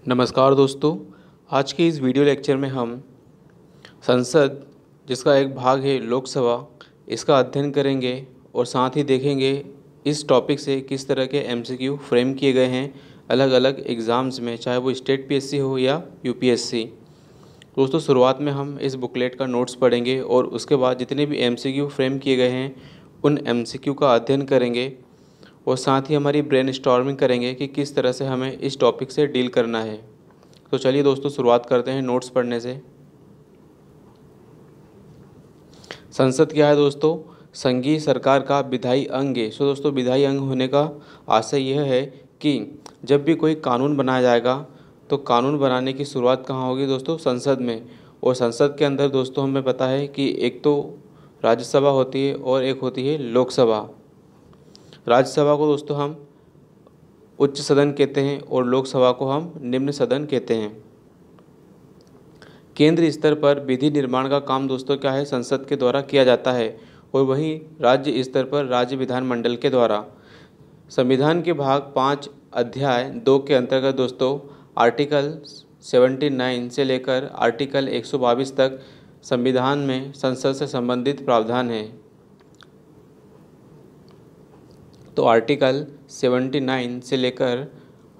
नमस्कार दोस्तों। आज के इस वीडियो लेक्चर में हम संसद जिसका एक भाग है लोकसभा, इसका अध्ययन करेंगे और साथ ही देखेंगे इस टॉपिक से किस तरह के एमसीक्यू फ्रेम किए गए हैं अलग अलग एग्ज़ाम्स में, चाहे वो स्टेट पीएससी हो या यूपीएससी। दोस्तों, शुरुआत में हम इस बुकलेट का नोट्स पढ़ेंगे और उसके बाद जितने भी एमसीक्यू फ्रेम किए गए हैं उन एमसीक्यू का अध्ययन करेंगे और साथ ही हमारी ब्रेनस्टॉर्मिंग करेंगे कि किस तरह से हमें इस टॉपिक से डील करना है। तो चलिए दोस्तों, शुरुआत करते हैं नोट्स पढ़ने से। संसद क्या है दोस्तों? संघीय सरकार का विधायी अंग है। दोस्तों, विधायी अंग होने का आशय यह है कि जब भी कोई कानून बनाया जाएगा तो कानून बनाने की शुरुआत कहाँ होगी दोस्तों? संसद में। और संसद के अंदर दोस्तों हमें पता है कि एक तो राज्यसभा होती है और एक होती है लोकसभा। राज्यसभा को दोस्तों हम उच्च सदन कहते हैं और लोकसभा को हम निम्न सदन कहते हैं। केंद्र स्तर पर विधि निर्माण का काम दोस्तों क्या है? संसद के द्वारा किया जाता है और वहीं राज्य स्तर पर राज्य विधानमंडल के द्वारा। संविधान के भाग 5 अध्याय 2 के अंतर्गत दोस्तों आर्टिकल 79 से लेकर आर्टिकल 122 तक संविधान में संसद से संबंधित प्रावधान है। तो आर्टिकल 79 से लेकर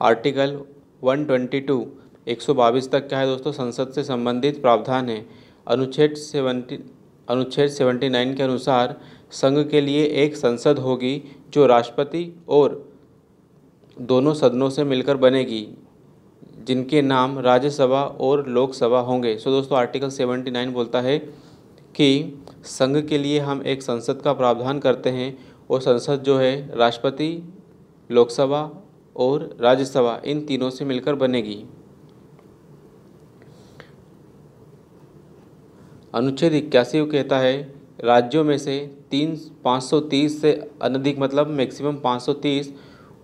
आर्टिकल 122 122 तक क्या है दोस्तों? संसद से संबंधित प्रावधान है। अनुच्छेद 79 के अनुसार संघ के लिए एक संसद होगी जो राष्ट्रपति और दोनों सदनों से मिलकर बनेगी, जिनके नाम राज्यसभा और लोकसभा होंगे। दोस्तों आर्टिकल 79 बोलता है कि संघ के लिए हम एक संसद का प्रावधान करते हैं और संसद जो है राष्ट्रपति, लोकसभा और राज्यसभा इन तीनों से मिलकर बनेगी। अनुच्छेद 81 कहता है राज्यों में से 530 से अनधिक मतलब मैक्सिमम 530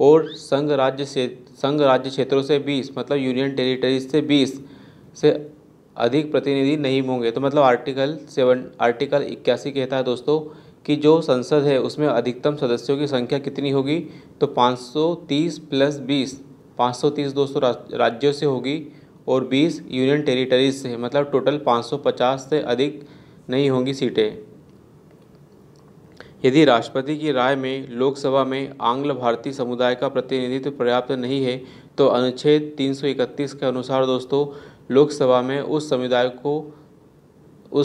और संघ राज्य क्षेत्रों से 20 मतलब यूनियन टेरिटरीज से 20 से अधिक प्रतिनिधि नहीं होंगे। तो मतलब आर्टिकल 81 कहता है दोस्तों कि जो संसद है उसमें अधिकतम सदस्यों की संख्या कितनी होगी? तो 530 प्लस 20, 530 दोस्तों राज्यों से होगी और 20 यूनियन टेरिटरीज से, मतलब टोटल 550 से अधिक नहीं होंगी सीटें। यदि राष्ट्रपति की राय में लोकसभा में आंग्ल भारतीय समुदाय का प्रतिनिधित्व पर्याप्त नहीं है तो अनुच्छेद 331 के अनुसार दोस्तों लोकसभा में उस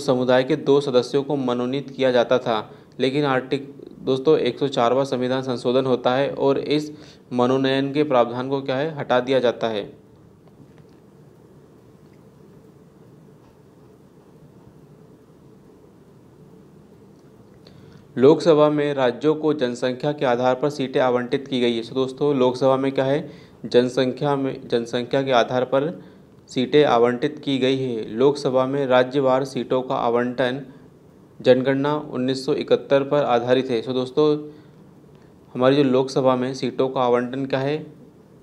समुदाय के 2 सदस्यों को मनोनीत किया जाता था। लेकिन दोस्तों 104वां संविधान संशोधन होता है और इस मनोनयन के प्रावधान को क्या है? हटा दिया जाता है। लोकसभा में राज्यों को जनसंख्या के आधार पर सीटें आवंटित की गई है। दोस्तों लोकसभा में क्या है? जनसंख्या के आधार पर सीटें आवंटित की गई है। लोकसभा में राज्यवार सीटों का आवंटन जनगणना 1971 पर आधारित है। दोस्तों हमारी जो लोकसभा में सीटों का आवंटन क्या है?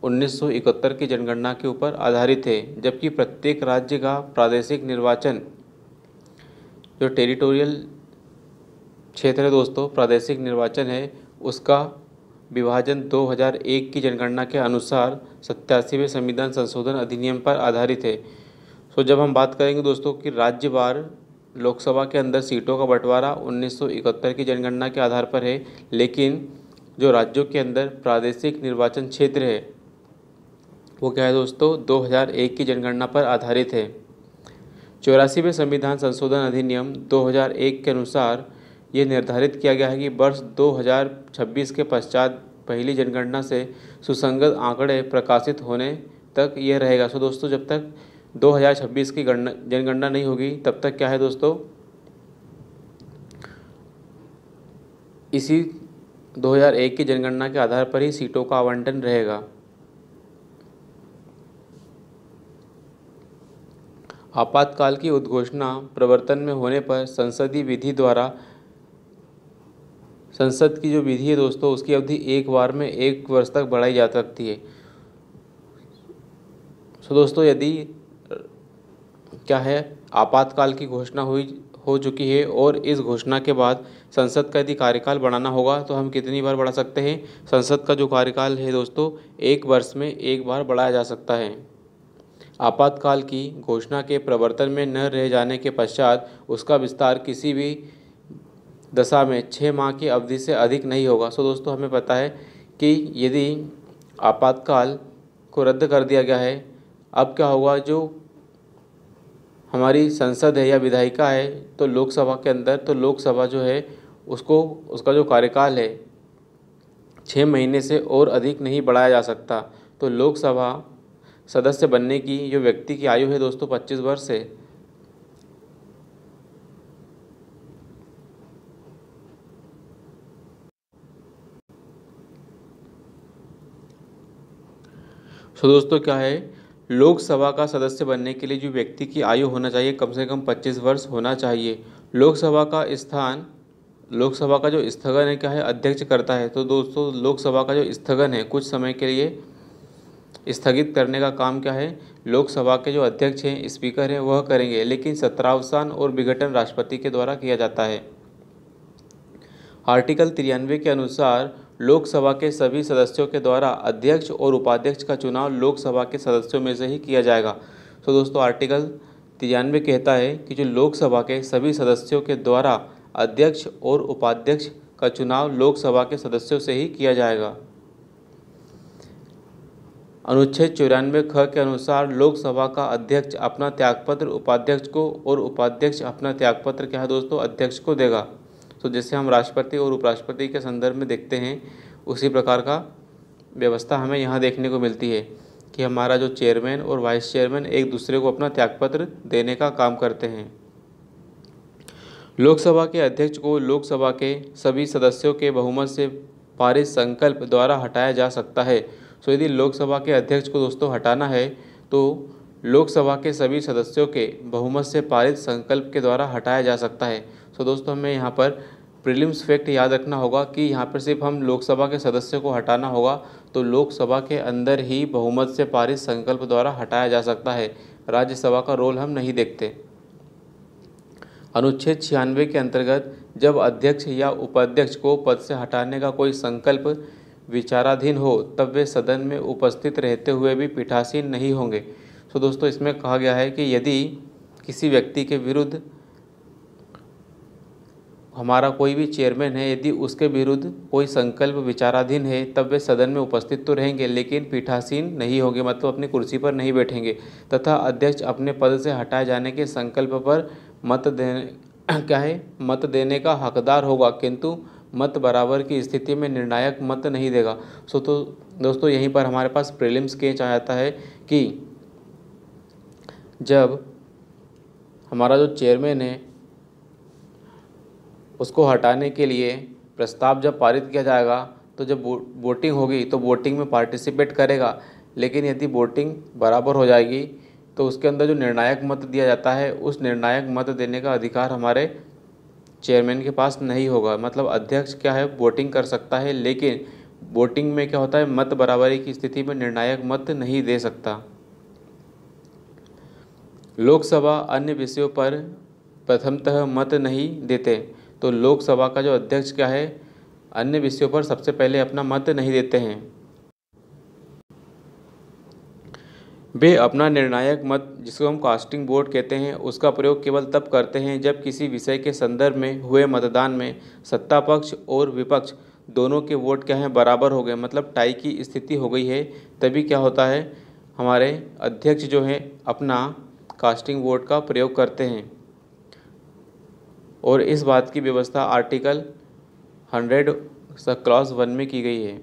1971 की जनगणना के ऊपर आधारित है। जबकि प्रत्येक राज्य का प्रादेशिक निर्वाचन जो टेरिटोरियल क्षेत्र है दोस्तों, प्रादेशिक निर्वाचन है, उसका विभाजन 2001 की जनगणना के अनुसार 87वें संविधान संशोधन अधिनियम पर आधारित है। जब हम बात करेंगे दोस्तों कि राज्यवार लोकसभा के अंदर सीटों का बंटवारा 1971 की जनगणना के आधार पर है, लेकिन जो राज्यों के अंदर प्रादेशिक निर्वाचन क्षेत्र है वो क्या है दोस्तों? 2001 की जनगणना पर आधारित है। 84वें संविधान संशोधन अधिनियम 2001 के अनुसार ये निर्धारित किया गया है कि वर्ष 2026 के पश्चात पहली जनगणना से सुसंगत आंकड़े प्रकाशित होने तक यह रहेगा। दोस्तों जब तक 2026 की जनगणना नहीं होगी तब तक क्या है दोस्तों? इसी 2001 की जनगणना के आधार पर ही सीटों का आवंटन रहेगा। आपातकाल की उद्घोषणा प्रवर्तन में होने पर संसदीय विधि द्वारा संसद की जो विधि है दोस्तों उसकी अवधि एक बार में 1 वर्ष तक बढ़ाई जा सकती है। दोस्तों यदि क्या है आपातकाल की घोषणा हो चुकी है और इस घोषणा के बाद संसद का यदि कार्यकाल बढ़ाना होगा तो हम कितनी बार बढ़ा सकते हैं? संसद का जो कार्यकाल है दोस्तों 1 वर्ष में 1 बार बढ़ाया जा सकता है। आपातकाल की घोषणा के प्रवर्तन में न रह जाने के पश्चात उसका विस्तार किसी भी दशा में 6 माह की अवधि से अधिक नहीं होगा। सो दोस्तों हमें पता है कि यदि आपातकाल को रद्द कर दिया गया है, अब क्या होगा, जो हमारी संसद है या विधायिका है तो लोकसभा के अंदर, तो लोकसभा जो है उसको, उसका जो कार्यकाल है 6 महीने से और अधिक नहीं बढ़ाया जा सकता। तो लोकसभा सदस्य बनने की जो व्यक्ति की आयु है दोस्तों 25 वर्ष है। सो दोस्तों क्या है, लोकसभा का सदस्य बनने के लिए जो व्यक्ति की आयु होना चाहिए कम से कम 25 वर्ष होना चाहिए। लोकसभा का जो स्थगन है क्या है, अध्यक्ष करता है। तो दोस्तों लोकसभा का जो स्थगन है कुछ समय के लिए स्थगित करने का काम क्या है, लोकसभा के जो अध्यक्ष हैं, स्पीकर हैं, वह करेंगे, लेकिन सत्रावसान और विघटन राष्ट्रपति के द्वारा किया जाता है। आर्टिकल 93 के अनुसार लोकसभा के सभी सदस्यों के द्वारा अध्यक्ष और उपाध्यक्ष का चुनाव लोकसभा के सदस्यों में से ही किया जाएगा। तो दोस्तों आर्टिकल 93 कहता है कि जो लोकसभा के सभी सदस्यों के द्वारा अध्यक्ष और उपाध्यक्ष का चुनाव लोकसभा के सदस्यों से ही किया जाएगा। अनुच्छेद 94 ख के अनुसार लोकसभा का अध्यक्ष अपना त्यागपत्र उपाध्यक्ष को और उपाध्यक्ष अपना त्यागपत्र क्या है दोस्तों, अध्यक्ष को देगा। तो जैसे हम राष्ट्रपति और उपराष्ट्रपति के संदर्भ में देखते हैं, उसी प्रकार का व्यवस्था हमें यहाँ देखने को मिलती है कि हमारा जो चेयरमैन और वाइस चेयरमैन एक दूसरे को अपना त्यागपत्र देने का काम करते हैं। लोकसभा के अध्यक्ष को लोकसभा के सभी सदस्यों के बहुमत से पारित संकल्प द्वारा हटाया जा सकता है। तो यदि लोकसभा के अध्यक्ष को दोस्तों हटाना है तो लोकसभा के सभी सदस्यों के बहुमत से पारित संकल्प के द्वारा हटाया जा सकता है। तो दोस्तों हमें यहाँ पर प्रीलिम्स फैक्ट याद रखना होगा कि यहाँ पर सिर्फ हम लोकसभा के सदस्यों को हटाना होगा, तो लोकसभा के अंदर ही बहुमत से पारित संकल्प द्वारा हटाया जा सकता है। राज्यसभा का रोल हम नहीं देखते। अनुच्छेद 96 के अंतर्गत जब अध्यक्ष या उपाध्यक्ष को पद से हटाने का कोई संकल्प विचाराधीन हो तब वे सदन में उपस्थित रहते हुए भी पीठासीन नहीं होंगे। तो दोस्तों इसमें कहा गया है कि यदि किसी व्यक्ति के विरुद्ध हमारा कोई भी चेयरमैन है, यदि उसके विरुद्ध कोई संकल्प विचाराधीन है तब वे सदन में उपस्थित तो रहेंगे लेकिन पीठासीन नहीं होंगे, मतलब अपनी कुर्सी पर नहीं बैठेंगे, तथा अध्यक्ष अपने पद से हटाए जाने के संकल्प पर मत देने का हकदार होगा, किंतु मत बराबर की स्थिति में निर्णायक मत नहीं देगा। तो दोस्तों यहीं पर हमारे पास प्रीलिम्स केस आ जाता है कि जब हमारा जो चेयरमैन है उसको हटाने के लिए प्रस्ताव जब पारित किया जाएगा तो जब वोटिंग होगी तो वोटिंग में पार्टिसिपेट करेगा, लेकिन यदि वोटिंग बराबर हो जाएगी तो उसके अंदर जो निर्णायक मत दिया जाता है उस निर्णायक मत देने का अधिकार हमारे चेयरमैन के पास नहीं होगा। मतलब अध्यक्ष क्या है, वोटिंग कर सकता है, लेकिन वोटिंग में क्या होता है, मत बराबरी की स्थिति में निर्णायक मत नहीं दे सकता। लोकसभा अन्य विषयों पर प्रथमतः मत नहीं देते। तो लोकसभा का जो अध्यक्ष क्या है, अन्य विषयों पर सबसे पहले अपना मत नहीं देते हैं। वे अपना निर्णायक मत, जिसको हम कास्टिंग वोट कहते हैं, उसका प्रयोग केवल तब करते हैं जब किसी विषय के संदर्भ में हुए मतदान में सत्ता पक्ष और विपक्ष दोनों के वोट क्या हैं, बराबर हो गए, मतलब टाई की स्थिति हो गई है, तभी क्या होता है, हमारे अध्यक्ष जो हैं अपना कास्टिंग वोट का प्रयोग करते हैं। और इस बात की व्यवस्था आर्टिकल 100 क्लॉज 1 में की गई है।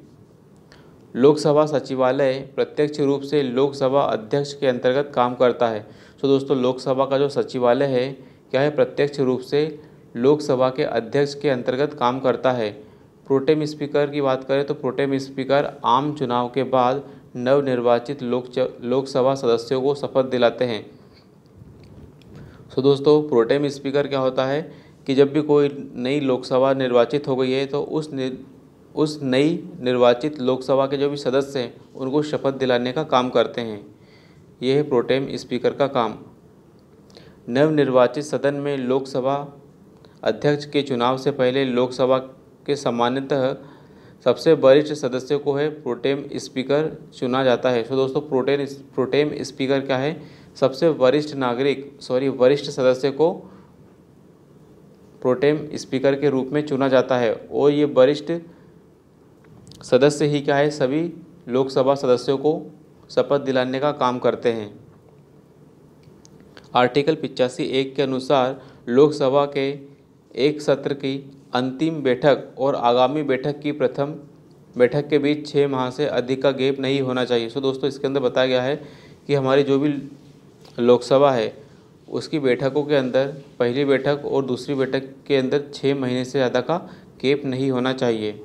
लोकसभा सचिवालय प्रत्यक्ष रूप से लोकसभा अध्यक्ष के अंतर्गत काम करता है। तो दोस्तों लोकसभा का जो सचिवालय है क्या है, प्रत्यक्ष रूप से लोकसभा के अध्यक्ष के अंतर्गत काम करता है। प्रोटेम स्पीकर की बात करें तो प्रोटेम स्पीकर आम चुनाव के बाद नवनिर्वाचित लोकसभा सदस्यों को शपथ दिलाते हैं। तो दोस्तों प्रोटेम स्पीकर क्या होता है कि जब भी कोई नई लोकसभा निर्वाचित हो गई है तो उस नई निर्वाचित लोकसभा के जो भी सदस्य हैं उनको शपथ दिलाने का काम करते हैं। यह है प्रोटेम स्पीकर का काम। नवनिर्वाचित सदन में लोकसभा अध्यक्ष के चुनाव से पहले लोकसभा के सामान्यतः सबसे वरिष्ठ सदस्य को है प्रोटेम स्पीकर चुना जाता है। तो दोस्तों प्रोटेम स्पीकर क्या है, सबसे वरिष्ठ सदस्य को प्रोटेम स्पीकर के रूप में चुना जाता है। और ये वरिष्ठ सदस्य ही क्या है, सभी लोकसभा सदस्यों को शपथ दिलाने का काम करते हैं। आर्टिकल 85(1) के अनुसार लोकसभा के एक सत्र की अंतिम बैठक और आगामी बैठक की प्रथम बैठक के बीच 6 माह से अधिक का गैप नहीं होना चाहिए। सो दोस्तों इसके अंदर बताया गया है कि हमारी जो भी लोकसभा है उसकी बैठकों के अंदर पहली बैठक और दूसरी बैठक के अंदर 6 महीने से ज़्यादा का गैप नहीं होना चाहिए।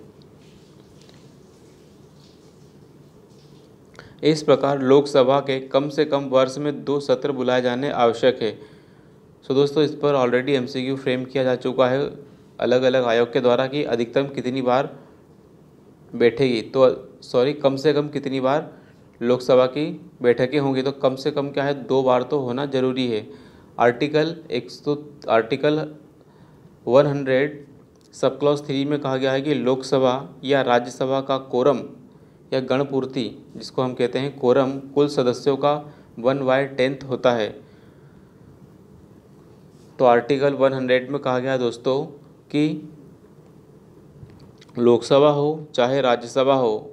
इस प्रकार लोकसभा के कम से कम वर्ष में 2 सत्र बुलाए जाने आवश्यक है। सो दोस्तों इस पर ऑलरेडी एमसीक्यू फ्रेम किया जा चुका है अलग अलग आयोग के द्वारा कि अधिकतम कितनी बार बैठेगी, तो कम से कम कितनी बार लोकसभा की बैठकें होंगी, तो कम से कम क्या है 2 बार तो होना जरूरी है। आर्टिकल 100 सब क्लॉज 3 में कहा गया है कि लोकसभा या राज्यसभा का कोरम या गणपूर्ति, जिसको हम कहते हैं कोरम, कुल सदस्यों का 1/10 होता है। तो आर्टिकल 100 में कहा गया है दोस्तों कि लोकसभा हो चाहे राज्यसभा हो,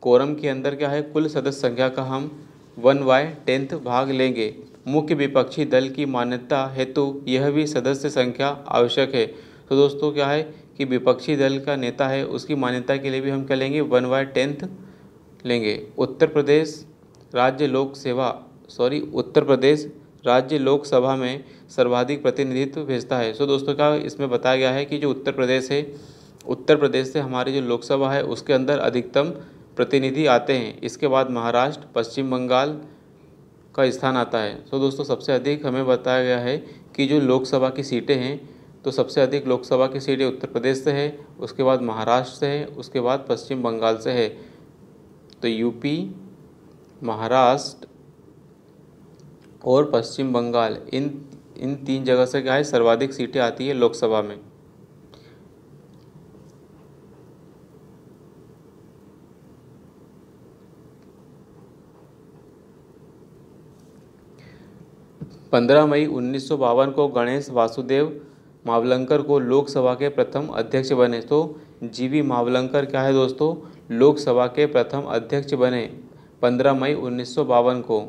कोरम के अंदर क्या है, कुल सदस्य संख्या का हम 1/10 भाग लेंगे। मुख्य विपक्षी दल की मान्यता हेतु यह भी सदस्य संख्या आवश्यक है। तो दोस्तों क्या है कि विपक्षी दल का नेता है उसकी मान्यता के लिए भी हम क्या लेंगे, 1/10 लेंगे। उत्तर प्रदेश राज्य लोकसभा में सर्वाधिक प्रतिनिधित्व भेजता है। सो दोस्तों क्या इसमें बताया गया है कि जो उत्तर प्रदेश से हमारी जो लोकसभा है उसके अंदर अधिकतम प्रतिनिधि आते हैं। इसके बाद महाराष्ट्र, पश्चिम बंगाल का स्थान आता है। सो दोस्तों सबसे अधिक हमें बताया गया है कि जो लोकसभा की सीटें हैं, तो सबसे अधिक लोकसभा की सीटें उत्तर प्रदेश से है, उसके बाद महाराष्ट्र से है, उसके बाद पश्चिम बंगाल से है। तो यूपी, महाराष्ट्र और पश्चिम बंगाल इन 3 जगह से क्या है सर्वाधिक सीटें आती है लोकसभा में। पंद्रह मई 1952 को गणेश वासुदेव मावलंकर को लोकसभा के प्रथम अध्यक्ष बने। तो जीवी मावलंकर क्या है दोस्तों, लोकसभा के प्रथम अध्यक्ष बने 15 मई 1952 को।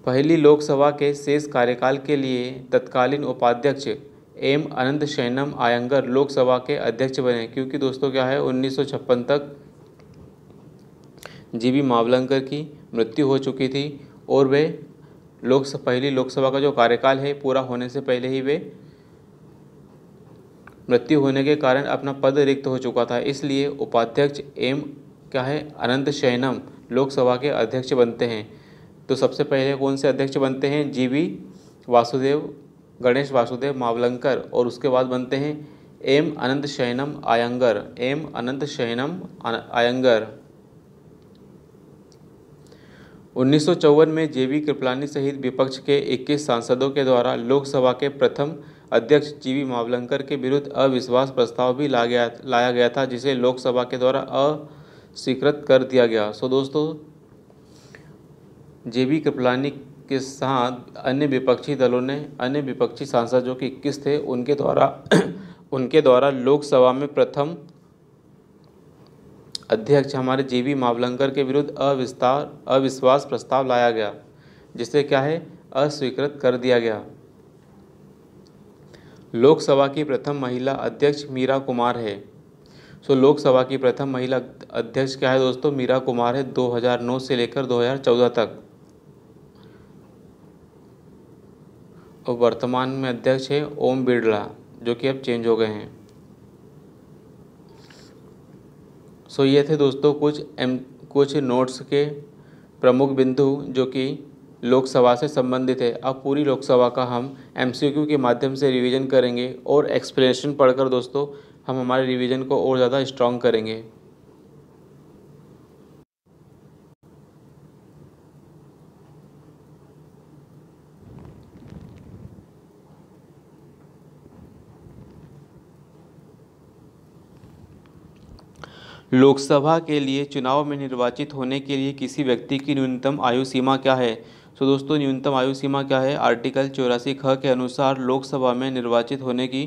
पहली लोकसभा के शेष कार्यकाल के लिए तत्कालीन उपाध्यक्ष एम अनंत शयनम आयंगर लोकसभा के अध्यक्ष बने, क्योंकि दोस्तों क्या है 1956 तक जीवी मावलंकर की मृत्यु हो चुकी थी और वे पहली लोकसभा का जो कार्यकाल है पूरा होने से पहले ही वे मृत्यु होने के कारण अपना पद रिक्त हो चुका था। इसलिए उपाध्यक्ष एम क्या है अनंत शयनम लोकसभा के अध्यक्ष बनते हैं। तो सबसे पहले कौन से अध्यक्ष बनते हैं, गणेश वासुदेव मावलंकर, और उसके बाद बनते हैं एम अनंत शयनम आयंगर। 1954 में जेवी कृपलानी सहित विपक्ष के 21 सांसदों के द्वारा लोकसभा के प्रथम अध्यक्ष जीवी मावलंकर के विरुद्ध अविश्वास प्रस्ताव भी लाया गया था, जिसे लोकसभा के द्वारा अस्वीकृत कर दिया गया। सो दोस्तों जेवी कृपलानी के साथ अन्य विपक्षी सांसद जो कि 21 थे उनके द्वारा लोकसभा में प्रथम अध्यक्ष हमारे जीवी मावलंकर के विरुद्ध अविश्वास प्रस्ताव लाया गया, जिसे क्या है अस्वीकृत कर दिया गया। लोकसभा की प्रथम महिला अध्यक्ष मीरा कुमार है। सो लोकसभा की प्रथम महिला अध्यक्ष क्या है दोस्तों, मीरा कुमार है 2009 से लेकर 2014 तक। और वर्तमान में अध्यक्ष है ओम बिरला, जो कि अब चेंज हो गए हैं। सो ये थे दोस्तों कुछ नोट्स के प्रमुख बिंदु जो कि लोकसभा से संबंधित है। अब पूरी लोकसभा का हम एमसीक्यू के माध्यम से रिवीजन करेंगे और एक्सप्लेनेशन पढ़कर दोस्तों हम हमारे रिवीजन को और ज़्यादा स्ट्रॉन्ग करेंगे। लोकसभा के लिए चुनाव में निर्वाचित होने के लिए किसी व्यक्ति की न्यूनतम आयु सीमा क्या है? तो दोस्तों न्यूनतम आयु सीमा क्या है? आर्टिकल 84 ख के अनुसार लोकसभा में निर्वाचित होने की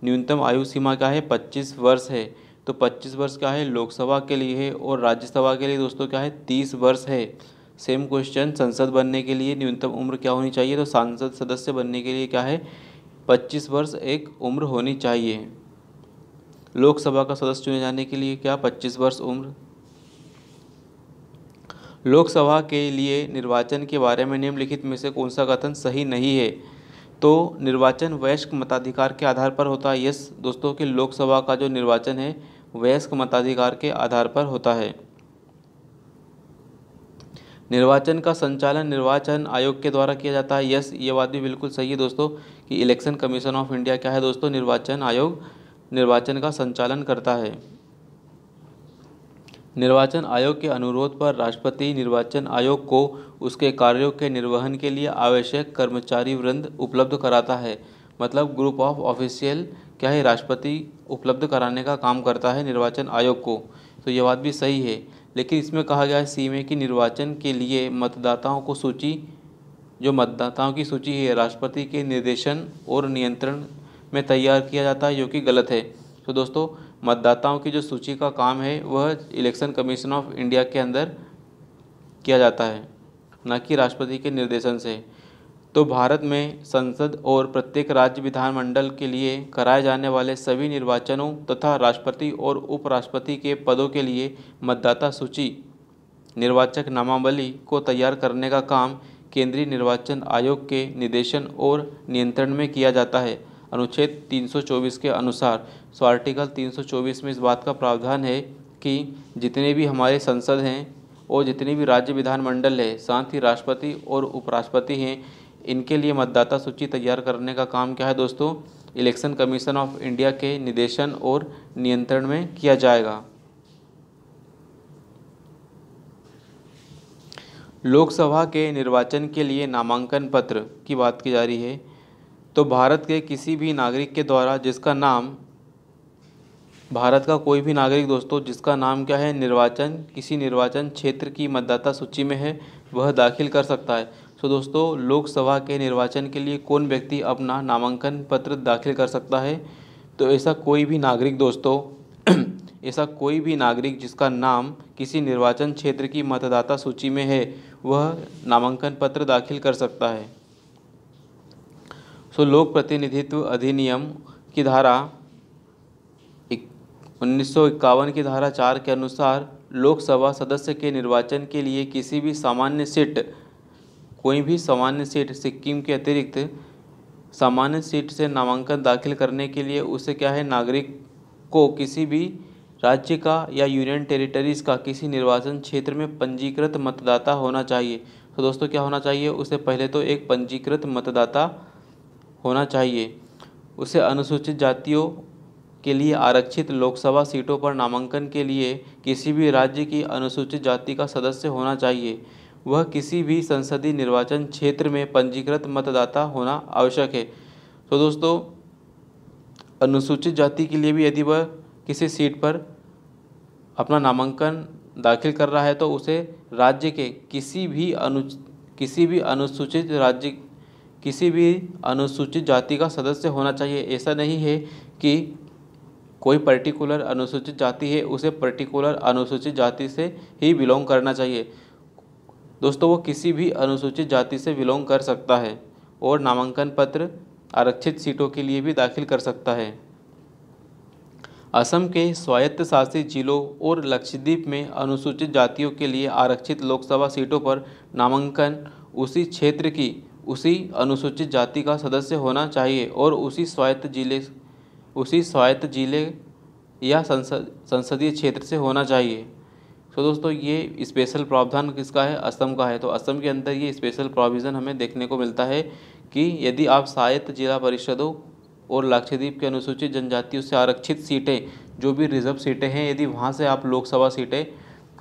न्यूनतम आयु सीमा क्या है? 25 वर्ष है। तो 25 वर्ष क्या है? लोकसभा के लिए है। और राज्यसभा के लिए दोस्तों क्या है? 30 वर्ष है। सेम क्वेश्चन, संसद बनने के लिए न्यूनतम उम्र क्या होनी चाहिए? तो सांसद सदस्य बनने के लिए क्या है? 25 वर्ष एक उम्र होनी चाहिए। लोकसभा का सदस्य चुने जाने के लिए क्या? 25 वर्ष उम्र। लोकसभा के लिए निर्वाचन के बारे में निम्नलिखित में से कौन सा कथन सही नहीं है? तो निर्वाचन वयस्क मताधिकार के आधार पर होता है। यस दोस्तों, कि लोकसभा का जो निर्वाचन है वयस्क मताधिकार के आधार पर होता है। निर्वाचन का संचालन निर्वाचन आयोग के द्वारा किया जाता है। यस, ये बात भी बिल्कुल सही है दोस्तों, कि इलेक्शन कमीशन ऑफ इंडिया क्या है दोस्तों? निर्वाचन आयोग निर्वाचन का संचालन करता है। निर्वाचन आयोग के अनुरोध पर राष्ट्रपति निर्वाचन आयोग को उसके कार्यों के निर्वहन के लिए आवश्यक कर्मचारी वृंद उपलब्ध कराता है। मतलब ग्रुप ऑफ ऑफिशियल क्या है? राष्ट्रपति उपलब्ध कराने का काम करता है निर्वाचन आयोग को। तो ये बात भी सही है। लेकिन इसमें कहा गया है सी में कि निर्वाचन के लिए मतदाताओं को सूची, जो मतदाताओं की सूची है, राष्ट्रपति के निर्देशन और नियंत्रण में तैयार किया जाता है, जो कि गलत है। तो दोस्तों मतदाताओं की जो सूची का काम है वह इलेक्शन कमीशन ऑफ इंडिया के अंदर किया जाता है, न कि राष्ट्रपति के निर्देशन से। तो भारत में संसद और प्रत्येक राज्य विधानमंडल के लिए कराए जाने वाले सभी निर्वाचनों तथा राष्ट्रपति और उपराष्ट्रपति के पदों के लिए मतदाता सूची निर्वाचक नामावली को तैयार करने का काम केंद्रीय निर्वाचन आयोग के निर्देशन और नियंत्रण में किया जाता है, अनुच्छेद 324 के अनुसार। सो आर्टिकल 324 में इस बात का प्रावधान है कि जितने भी हमारे संसद हैं और जितने भी राज्य विधानमंडल है, साथ ही राष्ट्रपति और उपराष्ट्रपति हैं, इनके लिए मतदाता सूची तैयार करने का काम क्या है दोस्तों? इलेक्शन कमीशन ऑफ इंडिया के निर्देशन और नियंत्रण में किया जाएगा। लोकसभा के निर्वाचन के लिए नामांकन पत्र की बात की जा रही है। तो भारत के किसी भी नागरिक के द्वारा जिसका नाम, भारत का कोई भी नागरिक दोस्तों जिसका नाम क्या है? किसी निर्वाचन क्षेत्र की मतदाता सूची में है, वह दाखिल कर सकता है। तो दोस्तों लोकसभा के निर्वाचन के लिए कौन व्यक्ति अपना नामांकन पत्र दाखिल कर सकता है? तो ऐसा कोई भी नागरिक दोस्तों ऐसा कोई भी नागरिक जिसका नाम किसी निर्वाचन क्षेत्र की मतदाता सूची में है, वह नामांकन पत्र दाखिल कर सकता है। सो लोक प्रतिनिधित्व अधिनियम की धारा 1951 की धारा 4 के अनुसार लोकसभा सदस्य के निर्वाचन के लिए किसी भी सामान्य सीट, कोई भी सामान्य सीट सिक्किम के अतिरिक्त सामान्य सीट से नामांकन दाखिल करने के लिए उसे क्या है? नागरिक को किसी भी राज्य का या यूनियन टेरिटरीज़ का किसी निर्वाचन क्षेत्र में पंजीकृत मतदाता होना चाहिए। तो दोस्तों क्या होना चाहिए? उसे पहले तो एक पंजीकृत मतदाता होना चाहिए। उसे अनुसूचित जातियों के लिए आरक्षित लोकसभा सीटों पर नामांकन के लिए किसी भी राज्य की अनुसूचित जाति का सदस्य होना चाहिए। वह किसी भी संसदीय निर्वाचन क्षेत्र में पंजीकृत मतदाता होना आवश्यक है। तो दोस्तों अनुसूचित जाति के लिए भी यदि वह किसी सीट पर अपना नामांकन दाखिल कर रहा है तो उसे राज्य के किसी भी अनुसूचित जाति का सदस्य होना चाहिए। ऐसा नहीं है कि कोई पर्टिकुलर अनुसूचित जाति है, उसे पर्टिकुलर अनुसूचित जाति से ही बिलोंग करना चाहिए। दोस्तों वो किसी भी अनुसूचित जाति से बिलोंग कर सकता है और नामांकन पत्र आरक्षित सीटों के लिए भी दाखिल कर सकता है। असम के स्वायत्त शासित जिलों और लक्षद्वीप में अनुसूचित जातियों के लिए आरक्षित लोकसभा सीटों पर नामांकन उसी क्षेत्र की उसी अनुसूचित जाति का सदस्य होना चाहिए और उसी स्वायत्त जिले या संसदीय क्षेत्र से होना चाहिए। तो दोस्तों ये स्पेशल प्रावधान किसका है? असम का है। तो असम के अंदर ये स्पेशल प्रोविज़न हमें देखने को मिलता है कि यदि आप स्वायत्त जिला परिषदों और लक्षद्वीप के अनुसूचित जनजातियों से आरक्षित सीटें, जो भी रिजर्व सीटें हैं, यदि वहाँ से आप लोकसभा सीटें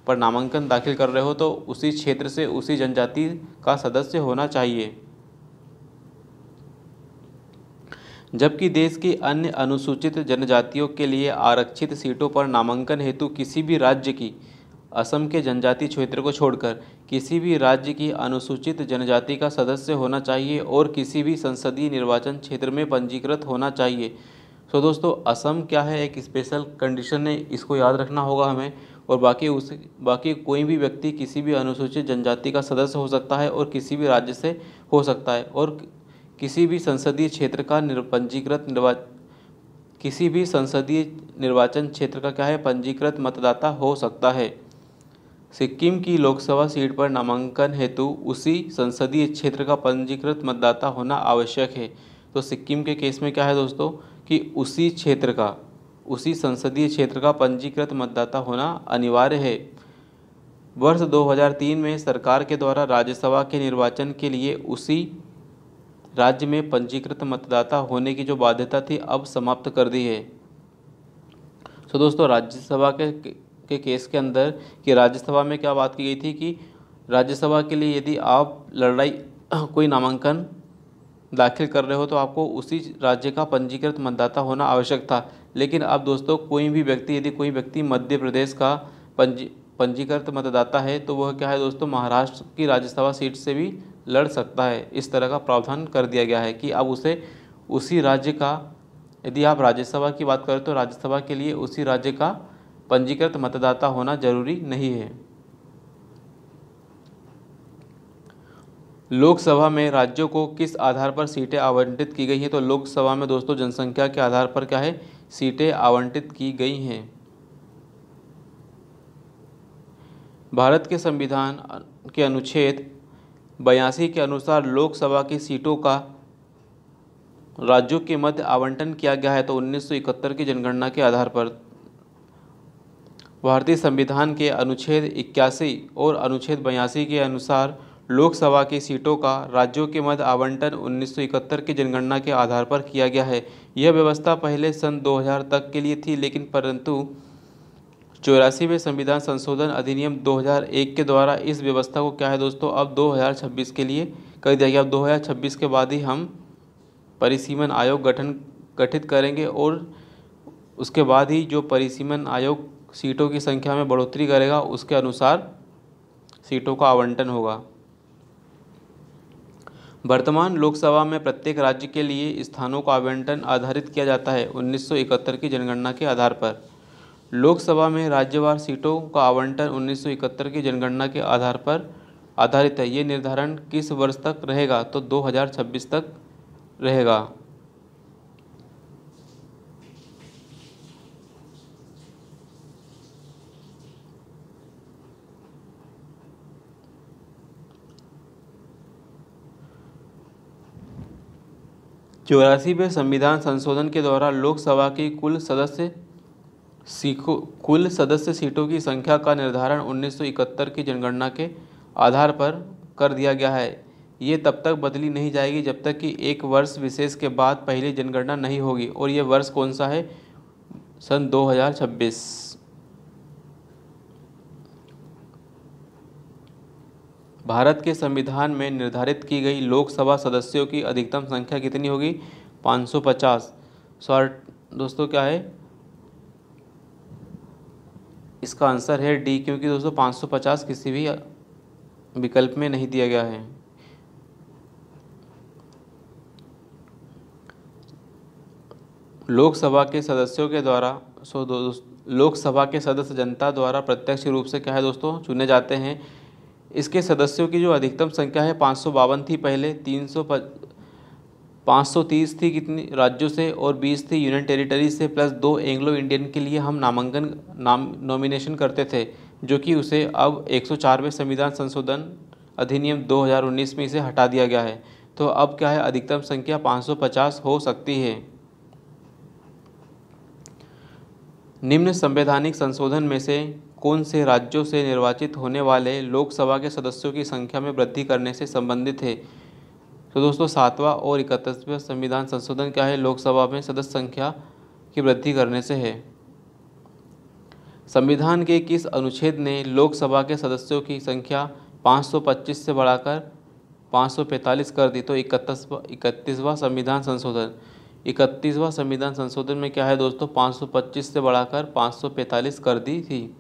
पर नामांकन दाखिल कर रहे हो तो उसी क्षेत्र से उसी जनजाति का सदस्य होना चाहिए। जबकि देश की अन्य अनुसूचित जनजातियों के लिए आरक्षित सीटों पर नामांकन हेतु किसी भी राज्य की, असम के जनजातीय क्षेत्र को छोड़कर, किसी भी राज्य की अनुसूचित जनजाति का सदस्य होना चाहिए और किसी भी संसदीय निर्वाचन क्षेत्र में पंजीकृत होना चाहिए। सो दोस्तों, असम क्या है, एक स्पेशल कंडीशन है, इसको याद रखना होगा हमें। और बाकी कोई भी व्यक्ति किसी भी अनुसूचित जनजाति का सदस्य हो सकता है और किसी भी राज्य से हो सकता है, और किसी भी संसदीय क्षेत्र का किसी भी संसदीय निर्वाचन क्षेत्र का क्या है, पंजीकृत मतदाता हो सकता है। सिक्किम की लोकसभा सीट पर नामांकन हेतु उसी संसदीय क्षेत्र का पंजीकृत मतदाता होना आवश्यक है। तो सिक्किम के केस में क्या है दोस्तों कि उसी संसदीय क्षेत्र का पंजीकृत मतदाता होना अनिवार्य है। वर्ष 2003 में सरकार के द्वारा राज्यसभा के निर्वाचन के लिए उसी राज्य में पंजीकृत मतदाता होने की जो बाध्यता थी, अब समाप्त कर दी है। तो दोस्तों, राज्यसभा के केस के अंदर कि राज्यसभा में क्या बात की गई थी कि राज्यसभा के लिए यदि आप कोई नामांकन दाखिल कर रहे हो तो आपको उसी राज्य का पंजीकृत मतदाता होना आवश्यक था। लेकिन अब दोस्तों, यदि कोई व्यक्ति मध्य प्रदेश का पंजीकृत मतदाता है तो वह क्या है दोस्तों, महाराष्ट्र की राज्यसभा सीट से भी लड़ सकता है। इस तरह का प्रावधान कर दिया गया है कि अब उसे उसी राज्य का, यदि आप राज्यसभा की बात करें तो राज्यसभा के लिए उसी राज्य का पंजीकृत मतदाता होना जरूरी नहीं है। लोकसभा में राज्यों को किस आधार पर सीटें आवंटित की गई हैं? तो लोकसभा में दोस्तों जनसंख्या के आधार पर क्या है, सीटें आवंटित की गई हैं। भारत के संविधान के अनुच्छेद 82 के अनुसार लोकसभा की सीटों का राज्यों के मध्य आवंटन किया गया है। तो 1971 की जनगणना के आधार पर भारतीय संविधान के अनुच्छेद 81 और अनुच्छेद 82 के अनुसार लोकसभा की सीटों का राज्यों के मध्य आवंटन 1971 की जनगणना के आधार पर किया गया है। यह व्यवस्था पहले सन 2000 तक के लिए थी, लेकिन परंतु 84वें संविधान संशोधन अधिनियम 2001 के द्वारा इस व्यवस्था को क्या है दोस्तों, अब 2026 के लिए कर दिया गया। अब 2026 के बाद ही हम परिसीमन आयोग गठित करेंगे और उसके बाद ही जो परिसीमन आयोग सीटों की संख्या में बढ़ोतरी करेगा उसके अनुसार सीटों का आवंटन होगा। वर्तमान लोकसभा में प्रत्येक राज्य के लिए स्थानों का आवंटन आधारित किया जाता है 1971 की जनगणना के आधार पर। लोकसभा में राज्यवार सीटों का आवंटन 1971 की जनगणना के आधार पर आधारित है। ये निर्धारण किस वर्ष तक रहेगा? तो 2026 तक रहेगा। चौरासीवें संविधान संशोधन के द्वारा लोकसभा की कुल सदस्य सीटों की संख्या का निर्धारण 1971 की जनगणना के आधार पर कर दिया गया है। ये तब तक बदली नहीं जाएगी जब तक कि एक वर्ष विशेष के बाद पहली जनगणना नहीं होगी। और ये वर्ष कौन सा है? सन 2026। भारत के संविधान में निर्धारित की गई लोकसभा सदस्यों की अधिकतम संख्या कितनी होगी? 550। शॉर्ट दोस्तों क्या है इसका आंसर है डी, क्योंकि दोस्तों 550 किसी भी विकल्प में नहीं दिया गया है। लोकसभा के सदस्यों के द्वारा लोकसभा के सदस्य जनता द्वारा प्रत्यक्ष रूप से क्या है दोस्तों, चुने जाते हैं। इसके सदस्यों की जो अधिकतम संख्या है 552 थी पहले, 530 थी कितनी राज्यों से और 20 थी यूनियन टेरिटरी से, प्लस 2 एंग्लो इंडियन के लिए हम नॉमिनेशन करते थे, जो कि उसे अब 104वें संविधान संशोधन अधिनियम 2019 में इसे हटा दिया गया है। तो अब क्या है, अधिकतम संख्या 550 हो सकती है। निम्न संवैधानिक संशोधन में से कौन से राज्यों से निर्वाचित होने वाले लोकसभा के सदस्यों की संख्या में वृद्धि करने से संबंधित है? तो दोस्तों 7वां और 31वां संविधान संशोधन क्या है, लोकसभा में सदस्य संख्या की वृद्धि करने से है। संविधान के किस अनुच्छेद ने लोकसभा के सदस्यों की संख्या 525 से बढ़ाकर 545 कर दी? तो 31वां संविधान संशोधन। 31वां संविधान संशोधन में क्या है दोस्तों, 525 से बढ़ाकर 545 कर दी थी।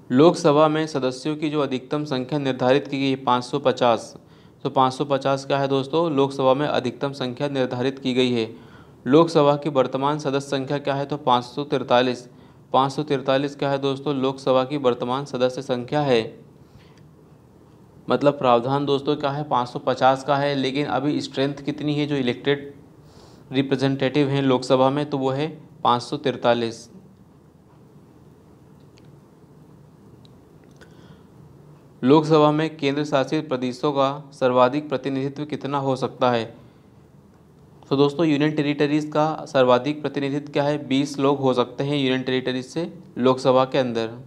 लोकसभा में सदस्यों की जो अधिकतम संख्या निर्धारित की गई है 550, तो 550 क्या है दोस्तों, लोकसभा में अधिकतम संख्या निर्धारित की गई है। लोकसभा की वर्तमान सदस्य संख्या क्या है, तो 543। 543 क्या है दोस्तों, लोकसभा की वर्तमान सदस्य संख्या है। मतलब प्रावधान दोस्तों क्या है, 550 का है, लेकिन अभी स्ट्रेंथ कितनी है जो इलेक्टेड रिप्रेजेंटेटिव हैं लोकसभा में, तो वो है 543। लोकसभा में केंद्र शासित प्रदेशों का सर्वाधिक प्रतिनिधित्व कितना हो सकता है। तो दोस्तों यूनियन टेरिटरीज का सर्वाधिक प्रतिनिधित्व क्या है, 20 लोग हो सकते हैं यूनियन टेरिटरीज से लोकसभा के अंदर।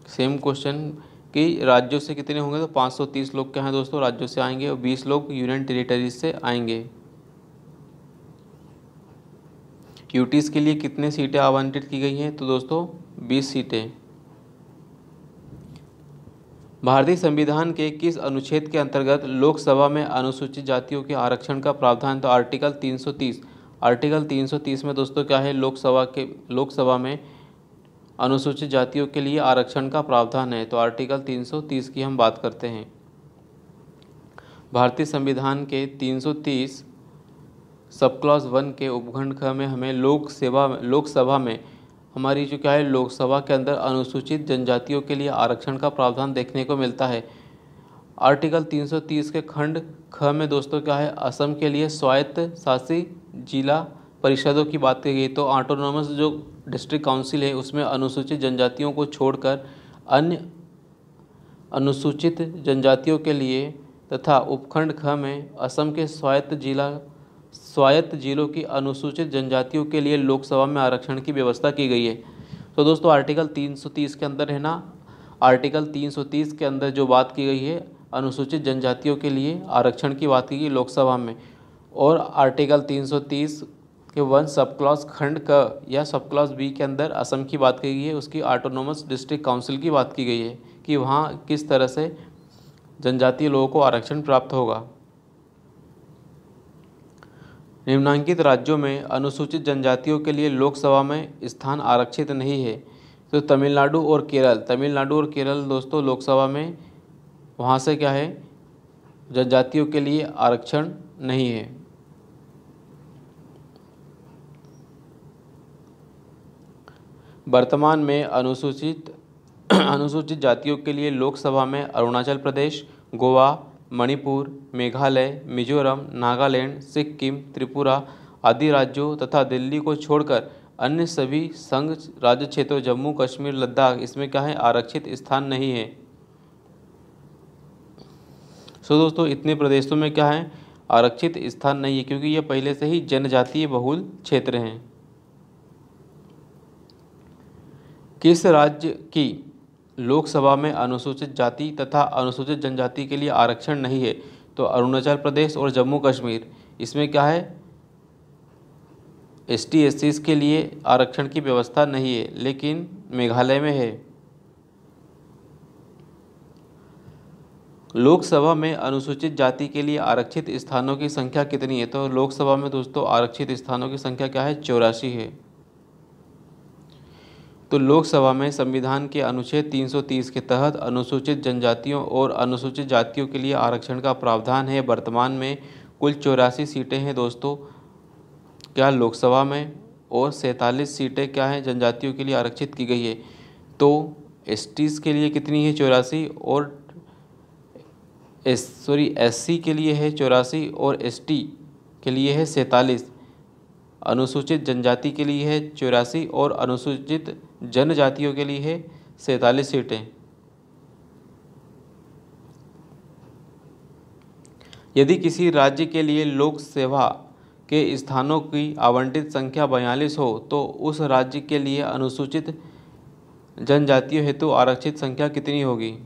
सेम क्वेश्चन कि राज्यों से कितने होंगे, तो 530 लोग क्या हैं दोस्तों राज्यों से आएंगे और 20 लोग यूनियन टेरिटरीज से आएंगे। यूटीज के लिए कितने सीटें आवंटित की गई हैं, तो दोस्तों 20 सीटें। भारतीय संविधान के किस अनुच्छेद के अंतर्गत लोकसभा में अनुसूचित जातियों के आरक्षण का प्रावधान, तो आर्टिकल 330। आर्टिकल 330 में दोस्तों क्या है, लोकसभा में अनुसूचित जातियों के लिए आरक्षण का प्रावधान है। तो आर्टिकल 330 की हम बात करते हैं। भारतीय संविधान के 330 सब क्लॉज 1 के उपखंड ख में हमें लोकसभा में हमारी जो क्या है, लोकसभा के अंदर अनुसूचित जनजातियों के लिए आरक्षण का प्रावधान देखने को मिलता है। आर्टिकल 330 के खंड ख में दोस्तों क्या है, असम के लिए स्वायत्त शासी जिला परिषदों की बात की गई। तो ऑटोनॉमस जो डिस्ट्रिक्ट काउंसिल है उसमें अनुसूचित जनजातियों को छोड़कर अन्य अनुसूचित जनजातियों के लिए तथा उपखंड ख में असम के स्वायत्त जिलों की अनुसूचित जनजातियों के लिए लोकसभा में आरक्षण की व्यवस्था की गई है। तो दोस्तों आर्टिकल 330 के अंदर है ना, आर्टिकल 330 के अंदर जो बात की गई है अनुसूचित जनजातियों के लिए आरक्षण की बात की गई लोकसभा में। और आर्टिकल 330 के 1 सब क्लॉज खंड क या सब क्लॉज बी के अंदर असम की बात की गई है, उसकी ऑटोनोमस डिस्ट्रिक्ट काउंसिल की बात की गई है कि वहाँ किस तरह से जनजातीय लोगों को आरक्षण प्राप्त होगा। निम्नलिखित राज्यों में अनुसूचित जनजातियों के लिए लोकसभा में स्थान आरक्षित नहीं है। तो तमिलनाडु और केरल दोस्तों लोकसभा में वहाँ से क्या है, जनजातियों के लिए आरक्षण नहीं है। वर्तमान में अनुसूचित जातियों के लिए लोकसभा में अरुणाचल प्रदेश, गोवा, मणिपुर, मेघालय, मिजोरम, नागालैंड, सिक्किम, त्रिपुरा आदि राज्यों तथा दिल्ली को छोड़कर अन्य सभी संघ राज्य क्षेत्रों जम्मू कश्मीर लद्दाख इसमें क्या है, आरक्षित स्थान नहीं है। सो दोस्तों इतने प्रदेशों में क्या है, आरक्षित स्थान नहीं है, क्योंकि ये पहले से ही जनजातीय बहुल क्षेत्र हैं। किस राज्य की लोकसभा में अनुसूचित जाति तथा अनुसूचित जनजाति के लिए आरक्षण नहीं है, तो अरुणाचल प्रदेश और जम्मू कश्मीर। इसमें क्या है, एसटी एससीज के लिए आरक्षण की व्यवस्था नहीं है, लेकिन मेघालय में है। लोकसभा में अनुसूचित जाति के लिए आरक्षित स्थानों की संख्या कितनी है, तो लोकसभा में दोस्तों आरक्षित स्थानों की संख्या क्या है, 84 है। तो लोकसभा में संविधान के अनुच्छेद 330 के तहत अनुसूचित जनजातियों और अनुसूचित जातियों के लिए आरक्षण का प्रावधान है। वर्तमान में कुल 84 सीटें हैं दोस्तों क्या लोकसभा में, और 47 सीटें क्या हैं जनजातियों के लिए आरक्षित की गई है। तो एसटीज के लिए कितनी है, 84, और एससी के लिए है 84 और एसटी के लिए है 47। अनुसूचित जनजाति के लिए है 84 और अनुसूचित जनजातियों के लिए है 47 सीटें। यदि किसी राज्य के लिए लोकसभा के स्थानों की आवंटित संख्या 42 हो, तो उस राज्य के लिए अनुसूचित जनजातियों हेतु आरक्षित संख्या कितनी होगी।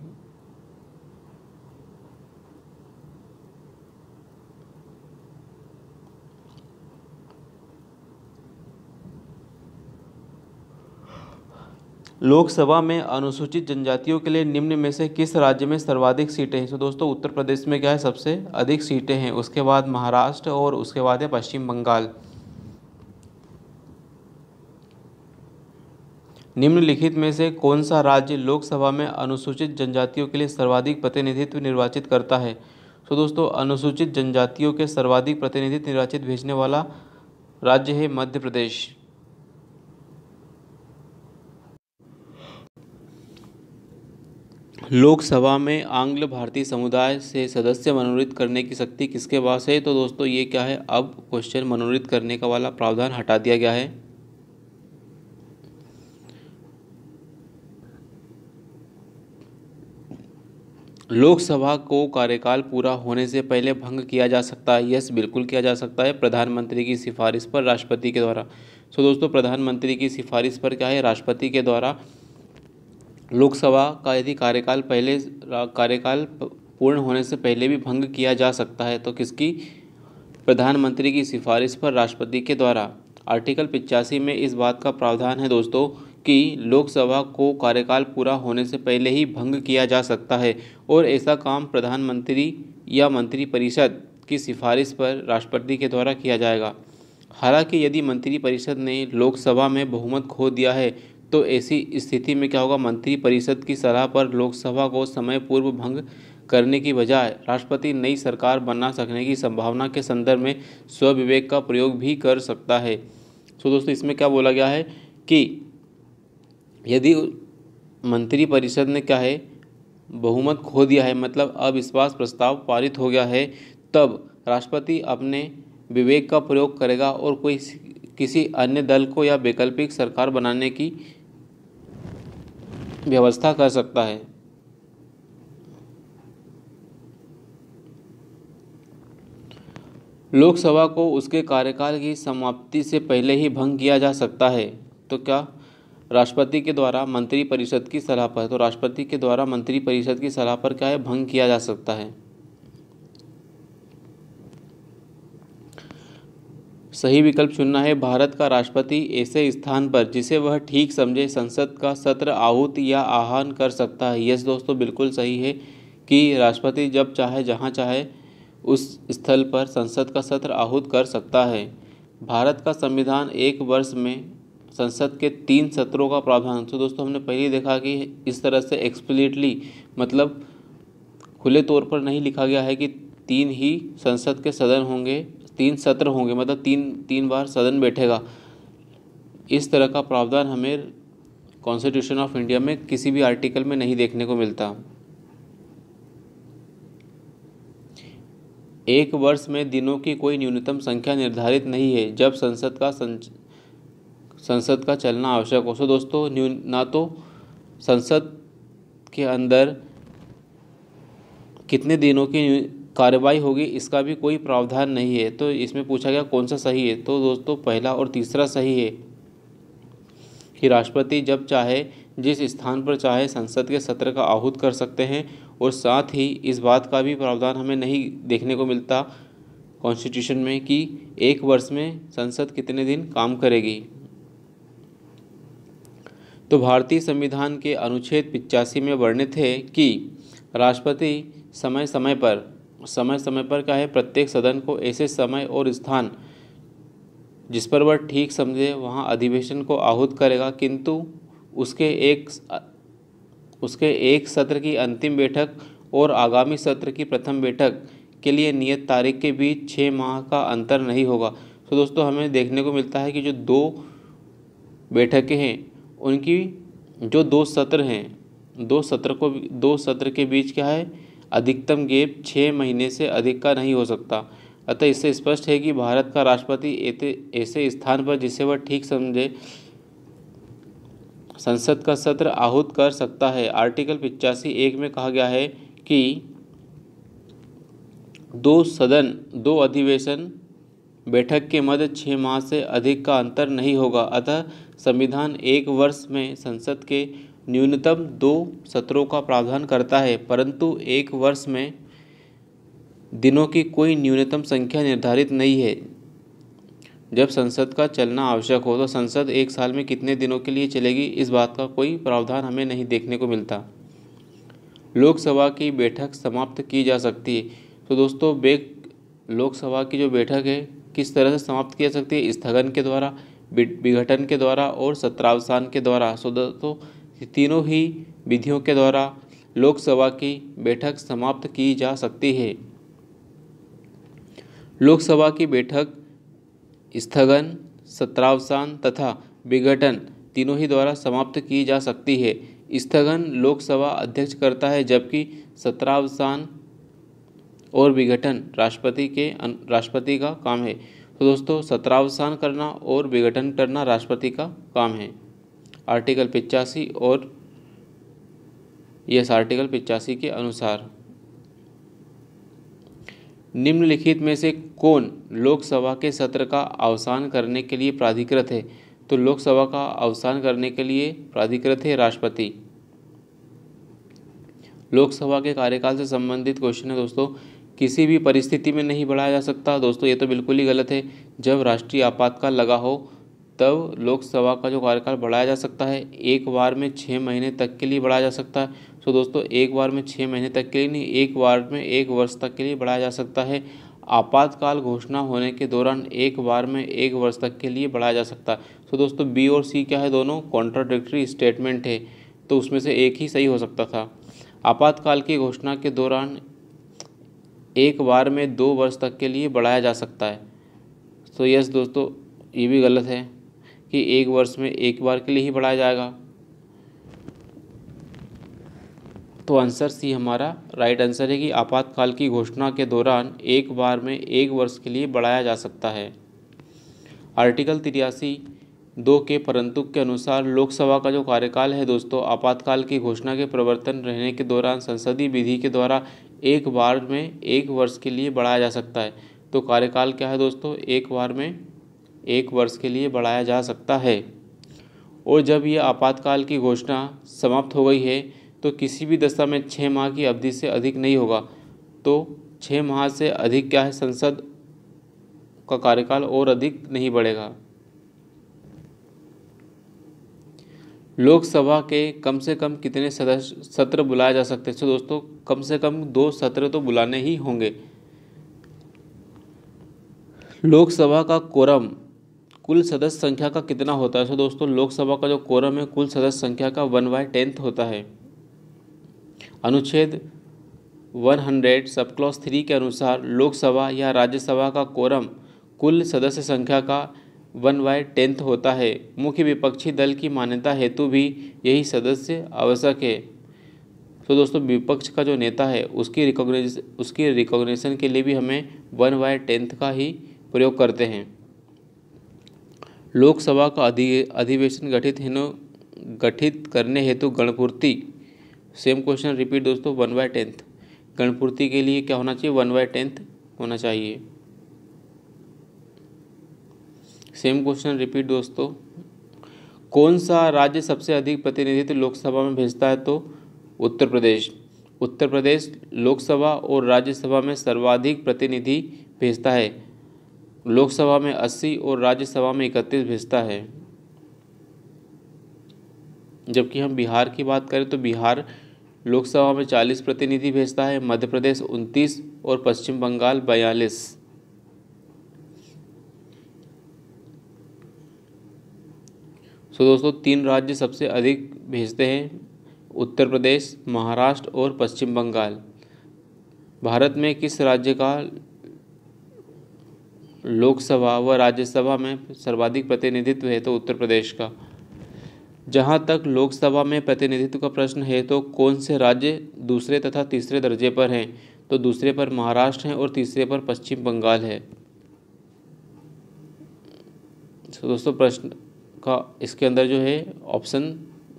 लोकसभा में अनुसूचित जनजातियों के लिए निम्न में से किस राज्य में सर्वाधिक सीटें हैं? तो दोस्तों उत्तर प्रदेश में क्या है, सबसे अधिक सीटें हैं। उसके बाद महाराष्ट्र और उसके बाद है पश्चिम बंगाल। निम्नलिखित में से कौन सा राज्य लोकसभा में अनुसूचित जनजातियों के लिए सर्वाधिक प्रतिनिधित्व निर्वाचित करता है? तो दोस्तों अनुसूचित जनजातियों के सर्वाधिक प्रतिनिधित्व निर्वाचित भेजने वाला राज्य है मध्य प्रदेश। लोकसभा में आंग्ल भारतीय समुदाय से सदस्य मनोनीत करने की शक्ति किसके पास है? तो दोस्तों ये क्या है, अब क्वेश्चन मनोनीत करने का वाला प्रावधान हटा दिया गया है। लोकसभा को कार्यकाल पूरा होने से पहले भंग किया जा सकता है। यस, बिल्कुल किया जा सकता है, प्रधानमंत्री की सिफारिश पर राष्ट्रपति के द्वारा। तो दोस्तों प्रधानमंत्री की सिफारिश पर क्या है, राष्ट्रपति के द्वारा लोकसभा का यदि कार्यकाल पूर्ण होने से पहले भी भंग किया जा सकता है। तो किसकी, प्रधानमंत्री की सिफारिश पर राष्ट्रपति के द्वारा। आर्टिकल 85 में इस बात का प्रावधान है दोस्तों कि लोकसभा को कार्यकाल पूरा होने से पहले ही भंग किया जा सकता है और ऐसा काम प्रधानमंत्री या मंत्रिपरिषद की सिफारिश पर राष्ट्रपति के द्वारा किया जाएगा। हालांकि यदि मंत्रिपरिषद ने लोकसभा में बहुमत खो दिया है तो ऐसी स्थिति में क्या होगा, मंत्रिपरिषद की सलाह पर लोकसभा को समय पूर्व भंग करने की बजाय राष्ट्रपति नई सरकार बना सकने की संभावना के संदर्भ में स्वविवेक का प्रयोग भी कर सकता है। तो दोस्तों इसमें क्या बोला गया है कि यदि मंत्रिपरिषद ने क्या है, बहुमत खो दिया है, मतलब अविश्वास प्रस्ताव पारित हो गया है, तब राष्ट्रपति अपने विवेक का प्रयोग करेगा और कोई किसी अन्य दल को या वैकल्पिक सरकार बनाने की व्यवस्था कर सकता है। लोकसभा को उसके कार्यकाल की समाप्ति से पहले ही भंग किया जा सकता है। तो क्या, राष्ट्रपति के द्वारा मंत्रिपरिषद की सलाह पर। तो राष्ट्रपति के द्वारा मंत्रिपरिषद की सलाह पर क्या है, भंग किया जा सकता है। सही विकल्प चुनना है। भारत का राष्ट्रपति ऐसे स्थान पर जिसे वह ठीक समझे संसद का सत्र आहूत या आह्वान कर सकता है। यस दोस्तों, बिल्कुल सही है कि राष्ट्रपति जब चाहे जहां चाहे उस स्थल पर संसद का सत्र आहूत कर सकता है। भारत का संविधान एक वर्ष में संसद के 3 सत्रों का प्रावधान। तो दोस्तों हमने पहले देखा कि इस तरह से एक्सप्लिसिटली, मतलब खुले तौर पर नहीं लिखा गया है कि 3 ही संसद के सदन होंगे, 3 सत्र होंगे, मतलब तीन बार सदन बैठेगा। इस तरह का प्रावधान हमें कॉन्स्टिट्यूशन ऑफ इंडिया में किसी भी आर्टिकल में नहीं देखने को मिलता। एक वर्ष में दिनों की कोई न्यूनतम संख्या निर्धारित नहीं है जब संसद का चलना आवश्यक हो। तो दोस्तों ना तो संसद के अंदर कितने दिनों की कार्रवाई होगी इसका भी कोई प्रावधान नहीं है। तो इसमें पूछा गया कौन सा सही है। तो दोस्तों पहला और तीसरा सही है कि राष्ट्रपति जब चाहे जिस स्थान पर चाहे संसद के सत्र का आहूत कर सकते हैं, और साथ ही इस बात का भी प्रावधान हमें नहीं देखने को मिलता कॉन्स्टिट्यूशन में कि एक वर्ष में संसद कितने दिन काम करेगी। तो भारतीय संविधान के अनुच्छेद 85 में वर्णित है कि राष्ट्रपति समय समय पर क्या है, प्रत्येक सदन को ऐसे समय और स्थान जिस पर वह ठीक समझे वहां अधिवेशन को आहूत करेगा, किंतु उसके एक सत्र की अंतिम बैठक और आगामी सत्र की प्रथम बैठक के लिए नियत तारीख के बीच 6 माह का अंतर नहीं होगा। तो दोस्तों हमें देखने को मिलता है कि जो 2 बैठकें हैं उनकी जो 2 सत्र हैं, 2 सत्र के बीच क्या है, अधिकतम गैप 6 महीने से अधिक का नहीं हो सकता। अतः इससे स्पष्ट है कि भारत का राष्ट्रपति ऐसे स्थान पर जिसे वह ठीक समझे संसद का सत्र आहूत कर सकता है। आर्टिकल 85(1) में कहा गया है कि 2 अधिवेशन बैठक के मध्य 6 माह से अधिक का अंतर नहीं होगा। अतः संविधान एक वर्ष में संसद के न्यूनतम 2 सत्रों का प्रावधान करता है, परंतु एक वर्ष में दिनों की कोई न्यूनतम संख्या निर्धारित नहीं है। जब संसद का चलना आवश्यक हो। तो संसद एक साल में कितने दिनों के लिए चलेगी, इस बात का कोई प्रावधान हमें नहीं देखने को मिलता। लोकसभा की बैठक समाप्त की जा सकती है। तो दोस्तों लोकसभा की जो बैठक है किस तरह से समाप्त की जा सकती है, स्थगन के द्वारा, विघटन के द्वारा और सत्रावसान के द्वारा। सो दोस्तों तीनों ही विधियों के द्वारा लोकसभा की बैठक समाप्त की जा सकती है। लोकसभा की बैठक स्थगन, सत्रावसान तथा विघटन तीनों ही द्वारा समाप्त की जा सकती है। स्थगन लोकसभा अध्यक्ष करता है, जबकि सत्रावसान और विघटन राष्ट्रपति का काम है। तो दोस्तों सत्रावसान करना और विघटन करना राष्ट्रपति का काम है। आर्टिकल 85 और आर्टिकल 85 के अनुसार निम्नलिखित में से कौन लोकसभा के सत्र का अवसान करने के लिए प्राधिकृत है। तो लोकसभा का अवसान करने के लिए प्राधिकृत है राष्ट्रपति। लोकसभा के कार्यकाल से संबंधित क्वेश्चन है दोस्तों, किसी भी परिस्थिति में नहीं बढ़ाया जा सकता। दोस्तों ये तो बिल्कुल ही गलत है। जब राष्ट्रीय आपातकाल लगा हो तब लोकसभा का जो कार्यकाल बढ़ाया जा सकता है, एक बार में 6 महीने तक के लिए बढ़ाया जा सकता है। तो दोस्तों एक बार में 6 महीने तक के लिए नहीं, एक बार में 1 वर्ष तक के लिए बढ़ाया जा सकता है। आपातकाल घोषणा होने के दौरान एक बार में 1 वर्ष तक के लिए बढ़ाया जा सकता है। तो दोस्तों बी और सी क्या है, दोनों कॉन्ट्राडिक्टरी स्टेटमेंट है, तो उसमें से एक ही सही हो सकता था। आपातकाल की घोषणा के दौरान एक बार में 2 वर्ष तक के लिए बढ़ाया जा सकता है। तो यस दोस्तों ये भी गलत है कि 1 वर्ष में एक बार के लिए ही बढ़ाया जाएगा। तो आंसर सी हमारा राइट आंसर है कि आपातकाल की घोषणा के दौरान एक बार में 1 वर्ष के लिए बढ़ाया जा सकता है। आर्टिकल 83(2) के परंतु के अनुसार लोकसभा का जो कार्यकाल है दोस्तों, आपातकाल की घोषणा के प्रवर्तन रहने के दौरान संसदीय विधि के द्वारा एक बार में 1 वर्ष के लिए बढ़ाया जा सकता है। तो कार्यकाल क्या है दोस्तों, एक बार में 1 वर्ष के लिए बढ़ाया जा सकता है। और जब यह आपातकाल की घोषणा समाप्त हो गई है तो किसी भी दशा में 6 माह की अवधि से अधिक नहीं होगा। तो 6 माह से अधिक क्या है, संसद का कार्यकाल और अधिक नहीं बढ़ेगा। लोकसभा के कम से कम कितने सत्र बुलाए जा सकते हैं। तो दोस्तों कम से कम 2 सत्र तो बुलाने ही होंगे। लोकसभा का कोरम कुल सदस्य संख्या का कितना होता है। तो दोस्तों लोकसभा का जो कोरम है कुल सदस्य संख्या का 1/10 होता है। अनुच्छेद 100 सब क्लॉज 3 के अनुसार लोकसभा या राज्यसभा का कोरम कुल सदस्य संख्या का 1/10 होता है। मुख्य विपक्षी दल की मान्यता हेतु भी यही सदस्य आवश्यक है। तो दोस्तों विपक्ष का जो नेता है उसकी रिकॉग्निशन के लिए भी हमें 1/10 का ही प्रयोग करते हैं। लोकसभा का अधिवेशन गठित करने हेतु गणपूर्ति, सेम क्वेश्चन रिपीट दोस्तों, 1/10 गणपूर्ति के लिए क्या होना चाहिए, 1/10 होना चाहिए। सेम क्वेश्चन रिपीट दोस्तों, कौन सा राज्य सबसे अधिक प्रतिनिधित्व लोकसभा में भेजता है। तो उत्तर प्रदेश। उत्तर प्रदेश लोकसभा और राज्यसभा में सर्वाधिक प्रतिनिधि भेजता है। लोकसभा में 80 और राज्यसभा में 31 भेजता है। जबकि हम बिहार की बात करें तो बिहार लोकसभा में 40 प्रतिनिधि भेजता है, मध्य प्रदेश 29 और पश्चिम बंगाल 42। तो दोस्तों 3 राज्य सबसे अधिक भेजते हैं, उत्तर प्रदेश, महाराष्ट्र और पश्चिम बंगाल। भारत में किस राज्य का लोकसभा व राज्यसभा में सर्वाधिक प्रतिनिधित्व है। तो उत्तर प्रदेश का। जहां तक लोकसभा में प्रतिनिधित्व का प्रश्न है तो कौन से राज्य दूसरे तथा तीसरे दर्जे पर हैं। तो दूसरे पर महाराष्ट्र है और तीसरे पर पश्चिम बंगाल है। तो दोस्तों प्रश्न का इसके अंदर जो है ऑप्शन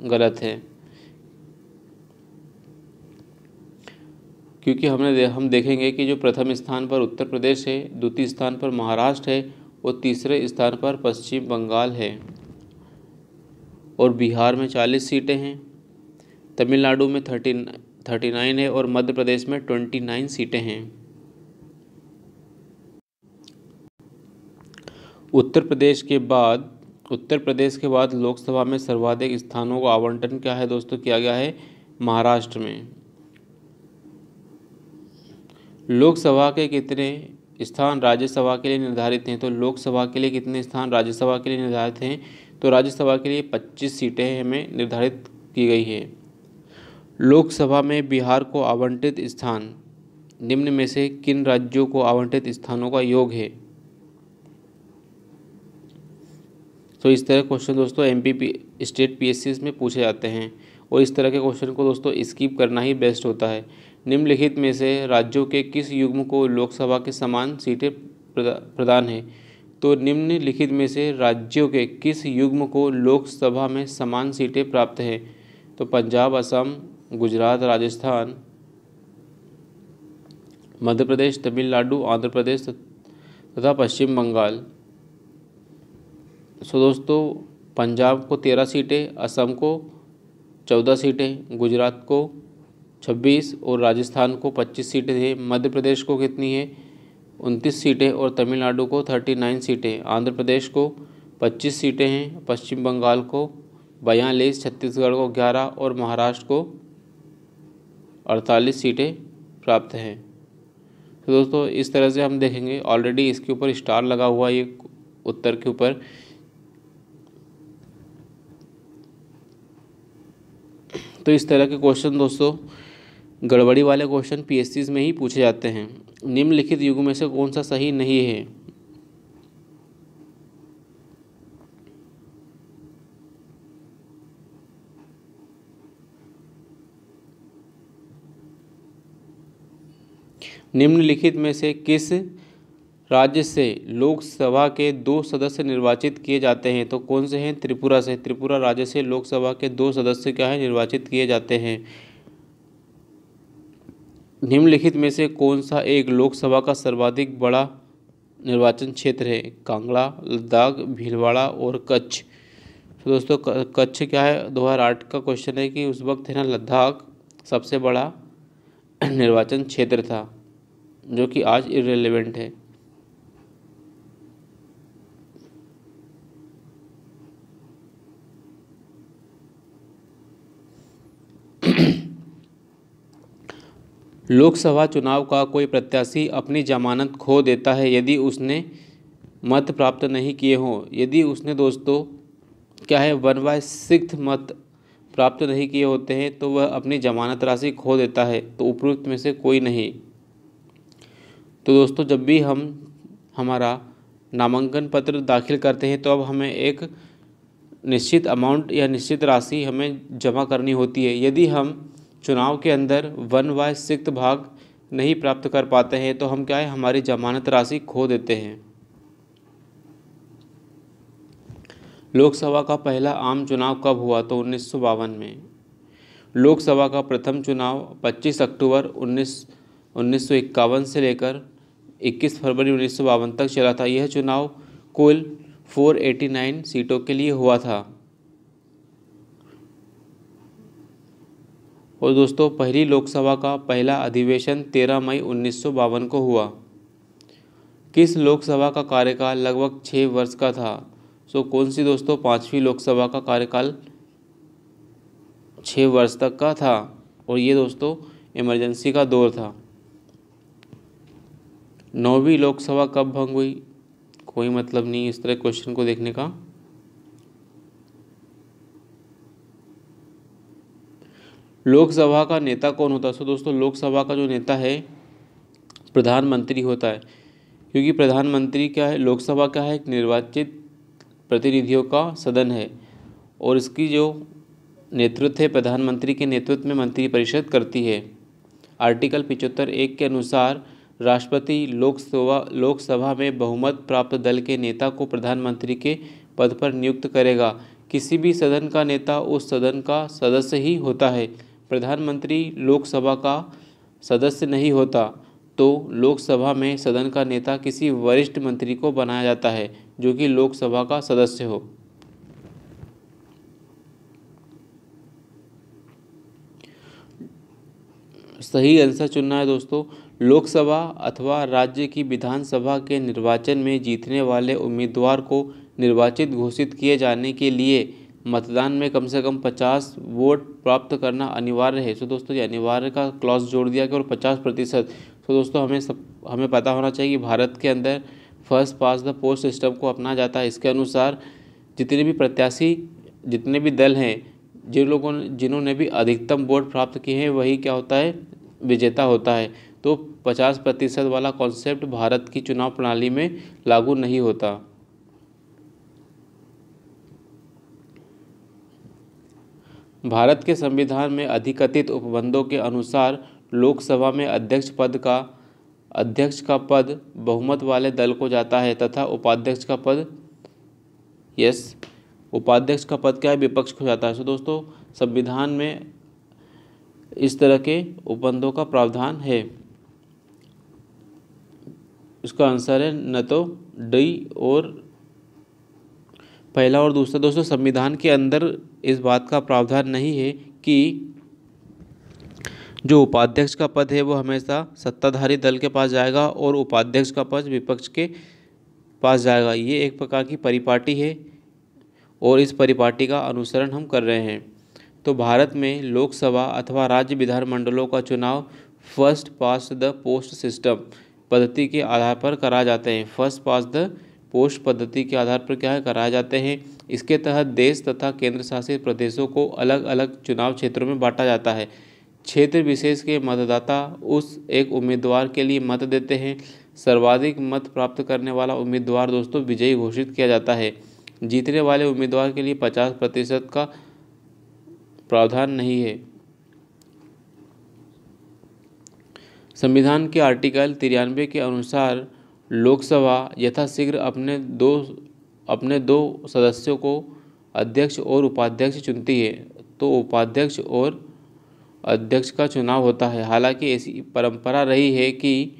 गलत है, क्योंकि हम देखेंगे कि जो प्रथम स्थान पर उत्तर प्रदेश है, द्वितीय स्थान पर महाराष्ट्र है और तीसरे स्थान पर पश्चिम बंगाल है। और बिहार में 40 सीटें हैं, तमिलनाडु में 39 है और मध्य प्रदेश में 29 सीटें हैं। उत्तर प्रदेश के बाद लोकसभा में सर्वाधिक स्थानों का आवंटन क्या है दोस्तों, किया गया है महाराष्ट्र में। लोकसभा के कितने स्थान राज्यसभा के लिए निर्धारित हैं, तो लोकसभा के लिए कितने स्थान राज्यसभा के लिए निर्धारित हैं, तो राज्यसभा के लिए 25 सीटें हमें निर्धारित की गई है। लोकसभा में बिहार को आवंटित स्थान निम्न में से किन राज्यों को आवंटित स्थानों का योग है। तो इस तरह क्वेश्चन दोस्तों एमपी स्टेट पीएससी में पूछे जाते हैं और इस तरह के क्वेश्चन को दोस्तों स्किप करना ही बेस्ट होता है। निम्नलिखित में से राज्यों के किस युग्म को लोकसभा के समान सीटें प्रदान है, तो निम्नलिखित में से राज्यों के किस युग्म को लोकसभा में समान सीटें प्राप्त हैं, तो पंजाब, असम, गुजरात, राजस्थान, मध्य प्रदेश, तमिलनाडु, आंध्र प्रदेश तथा पश्चिम बंगाल। सो दोस्तों पंजाब को 13 सीटें, असम को 14 सीटें, गुजरात को 26 और राजस्थान को 25 सीटें हैं। मध्य प्रदेश को कितनी है 29 सीटें और तमिलनाडु को 39 सीटें, आंध्र प्रदेश को 25 सीटें हैं, पश्चिम बंगाल को 42, छत्तीसगढ़ को 11 और महाराष्ट्र को 48 सीटें प्राप्त हैं। तो दोस्तों इस तरह से हम देखेंगे, ऑलरेडी इसके ऊपर स्टार लगा हुआ ये उत्तर के ऊपर। तो इस तरह के क्वेश्चन दोस्तों गड़बड़ी वाले क्वेश्चन पीएससी में ही पूछे जाते हैं। निम्नलिखित युग में से कौन सा सही नहीं है, निम्नलिखित में से किस राज्य से लोकसभा के 2 सदस्य निर्वाचित किए जाते हैं, तो कौन से हैं त्रिपुरा से। त्रिपुरा राज्य से लोकसभा के 2 सदस्य क्या है निर्वाचित किए जाते हैं। निम्नलिखित में से कौन सा एक लोकसभा का सर्वाधिक बड़ा निर्वाचन क्षेत्र है, कांगड़ा, लद्दाख, भीलवाड़ा और कच्छ। तो दोस्तों कच्छ क्या है 2008 का क्वेश्चन है कि उस वक्त है ना लद्दाख सबसे बड़ा निर्वाचन क्षेत्र था, जो कि आज इररिलेवेंट है। लोकसभा चुनाव का कोई प्रत्याशी अपनी जमानत खो देता है यदि उसने मत प्राप्त नहीं किए हों। यदि उसने दोस्तों क्या है 1/6 मत प्राप्त नहीं किए होते हैं तो वह अपनी जमानत राशि खो देता है, तो उपरोक्त में से कोई नहीं। तो दोस्तों जब भी हम हमारा नामांकन पत्र दाखिल करते हैं तो अब हमें एक निश्चित अमाउंट या निश्चित राशि हमें जमा करनी होती है। यदि हम चुनाव के अंदर 1/6 भाग नहीं प्राप्त कर पाते हैं तो हम क्या है हमारी जमानत राशि खो देते हैं। लोकसभा का पहला आम चुनाव कब हुआ, तो 1952 में। लोकसभा का प्रथम चुनाव 25 अक्टूबर 1951 से लेकर 21 फरवरी 1952 तक चला था। यह चुनाव कुल 489 सीटों के लिए हुआ था। और दोस्तों पहली लोकसभा का पहला अधिवेशन 13 मई 1952 को हुआ। किस लोकसभा का कार्यकाल लगभग 6 वर्ष का था, सो कौन सी दोस्तों 5वीं लोकसभा का कार्यकाल 6 वर्ष तक का था और ये दोस्तों इमरजेंसी का दौर था। 9वीं लोकसभा कब भंग हुई, कोई मतलब नहीं इस तरह क्वेश्चन को देखने का। लोकसभा का नेता कौन होता है, सो दोस्तों लोकसभा का जो नेता है प्रधानमंत्री होता है, क्योंकि प्रधानमंत्री क्या है लोकसभा क्या है एक निर्वाचित प्रतिनिधियों का सदन है और इसकी जो नेतृत्व है प्रधानमंत्री के नेतृत्व में मंत्रिपरिषद करती है। आर्टिकल 75(1) के अनुसार राष्ट्रपति लोकसभा में बहुमत प्राप्त दल के नेता को प्रधानमंत्री के पद पर नियुक्त करेगा। किसी भी सदन का नेता उस सदन का सदस्य ही होता है। प्रधानमंत्री लोकसभा का सदस्य नहीं होता तो लोकसभा में सदन का नेता किसी वरिष्ठ मंत्री को बनाया जाता है जो कि लोकसभा का सदस्य हो। सही आंसर चुनना है दोस्तों। लोकसभा अथवा राज्य की विधानसभा के निर्वाचन में जीतने वाले उम्मीदवार को निर्वाचित घोषित किए जाने के लिए मतदान में कम से कम 50 वोट प्राप्त करना अनिवार्य है। तो दोस्तों ये अनिवार्य का क्लॉज जोड़ दिया गया और 50%। तो दोस्तों हमें पता होना चाहिए कि भारत के अंदर first pass the post system को अपनाया जाता है। इसके अनुसार जितने भी प्रत्याशी, जितने भी दल हैं, जिन्होंने भी अधिकतम वोट प्राप्त किए हैं, वही क्या होता है, विजेता होता है। तो 50% वाला कॉन्सेप्ट भारत की चुनाव प्रणाली में लागू नहीं होता। भारत के संविधान में अधिकथित उपबंधों के अनुसार लोकसभा में अध्यक्ष का पद बहुमत वाले दल को जाता है तथा उपाध्यक्ष का पद क्या है, विपक्ष को जाता है। तो दोस्तों संविधान में इस तरह के उपबंधों का प्रावधान है। इसका आंसर है न तो डी और पहला और दूसरा। दोस्तों संविधान के अंदर इस बात का प्रावधान नहीं है कि जो उपाध्यक्ष का पद है वो हमेशा सत्ताधारी दल के पास जाएगा और उपाध्यक्ष का पद विपक्ष के पास जाएगा। ये एक प्रकार की परिपाटी है और इस परिपाटी का अनुसरण हम कर रहे हैं। तो भारत में लोकसभा अथवा राज्य विधानमंडलों का चुनाव first past the post system पद्धति के आधार पर कराए जाते हैं। फर्स्ट पास्ट द पोस्ट पद्धति के आधार पर क्या है, कराए जाते हैं। इसके तहत देश तथा केंद्र शासित प्रदेशों को अलग अलग चुनाव क्षेत्रों में बांटा जाता है। क्षेत्र विशेष के मतदाता उस एक उम्मीदवार के लिए मत देते हैं। सर्वाधिक मत प्राप्त करने वाला उम्मीदवार दोस्तों विजयी घोषित किया जाता है। जीतने वाले उम्मीदवार के लिए 50% का प्रावधान नहीं है। संविधान के आर्टिकल 93 के अनुसार लोकसभा यथाशीघ्र अपने दो सदस्यों को अध्यक्ष और उपाध्यक्ष चुनती है। तो उपाध्यक्ष और अध्यक्ष का चुनाव होता है। हालांकि ऐसी परंपरा रही है कि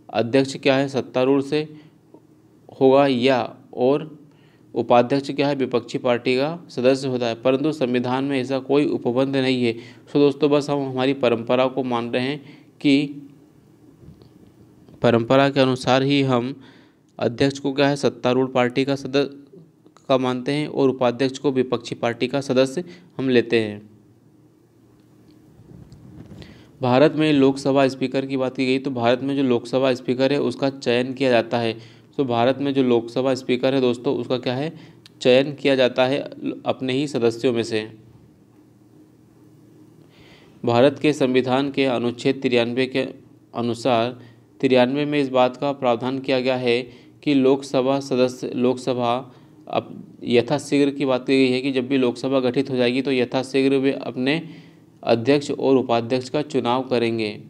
अध्यक्ष क्या है, सत्तारूढ़ से होगा या और उपाध्यक्ष क्या है, विपक्षी पार्टी का सदस्य होता है, परंतु संविधान में ऐसा कोई उपबंध नहीं है। सो दोस्तों बस हम हमारी परंपरा को मान रहे हैं कि परंपरा के अनुसार ही हम अध्यक्ष को क्या है, सत्तारूढ़ पार्टी का सदस्य का मानते हैं और उपाध्यक्ष को विपक्षी पार्टी का सदस्य हम लेते हैं। भारत में लोकसभा स्पीकर की बात की गई तो भारत में जो लोकसभा स्पीकर है उसका चयन किया जाता है। तो भारत में जो लोकसभा स्पीकर है दोस्तों उसका क्या है, चयन किया जाता है अपने ही सदस्यों में से। भारत के संविधान के अनुच्छेद 93 के अनुसार 93 में इस बात का प्रावधान किया गया है कि लोकसभा अब यथाशीघ्र की बात की गई है कि जब भी लोकसभा गठित हो जाएगी तो यथाशीघ्र वे अपने अध्यक्ष और उपाध्यक्ष का चुनाव करेंगे।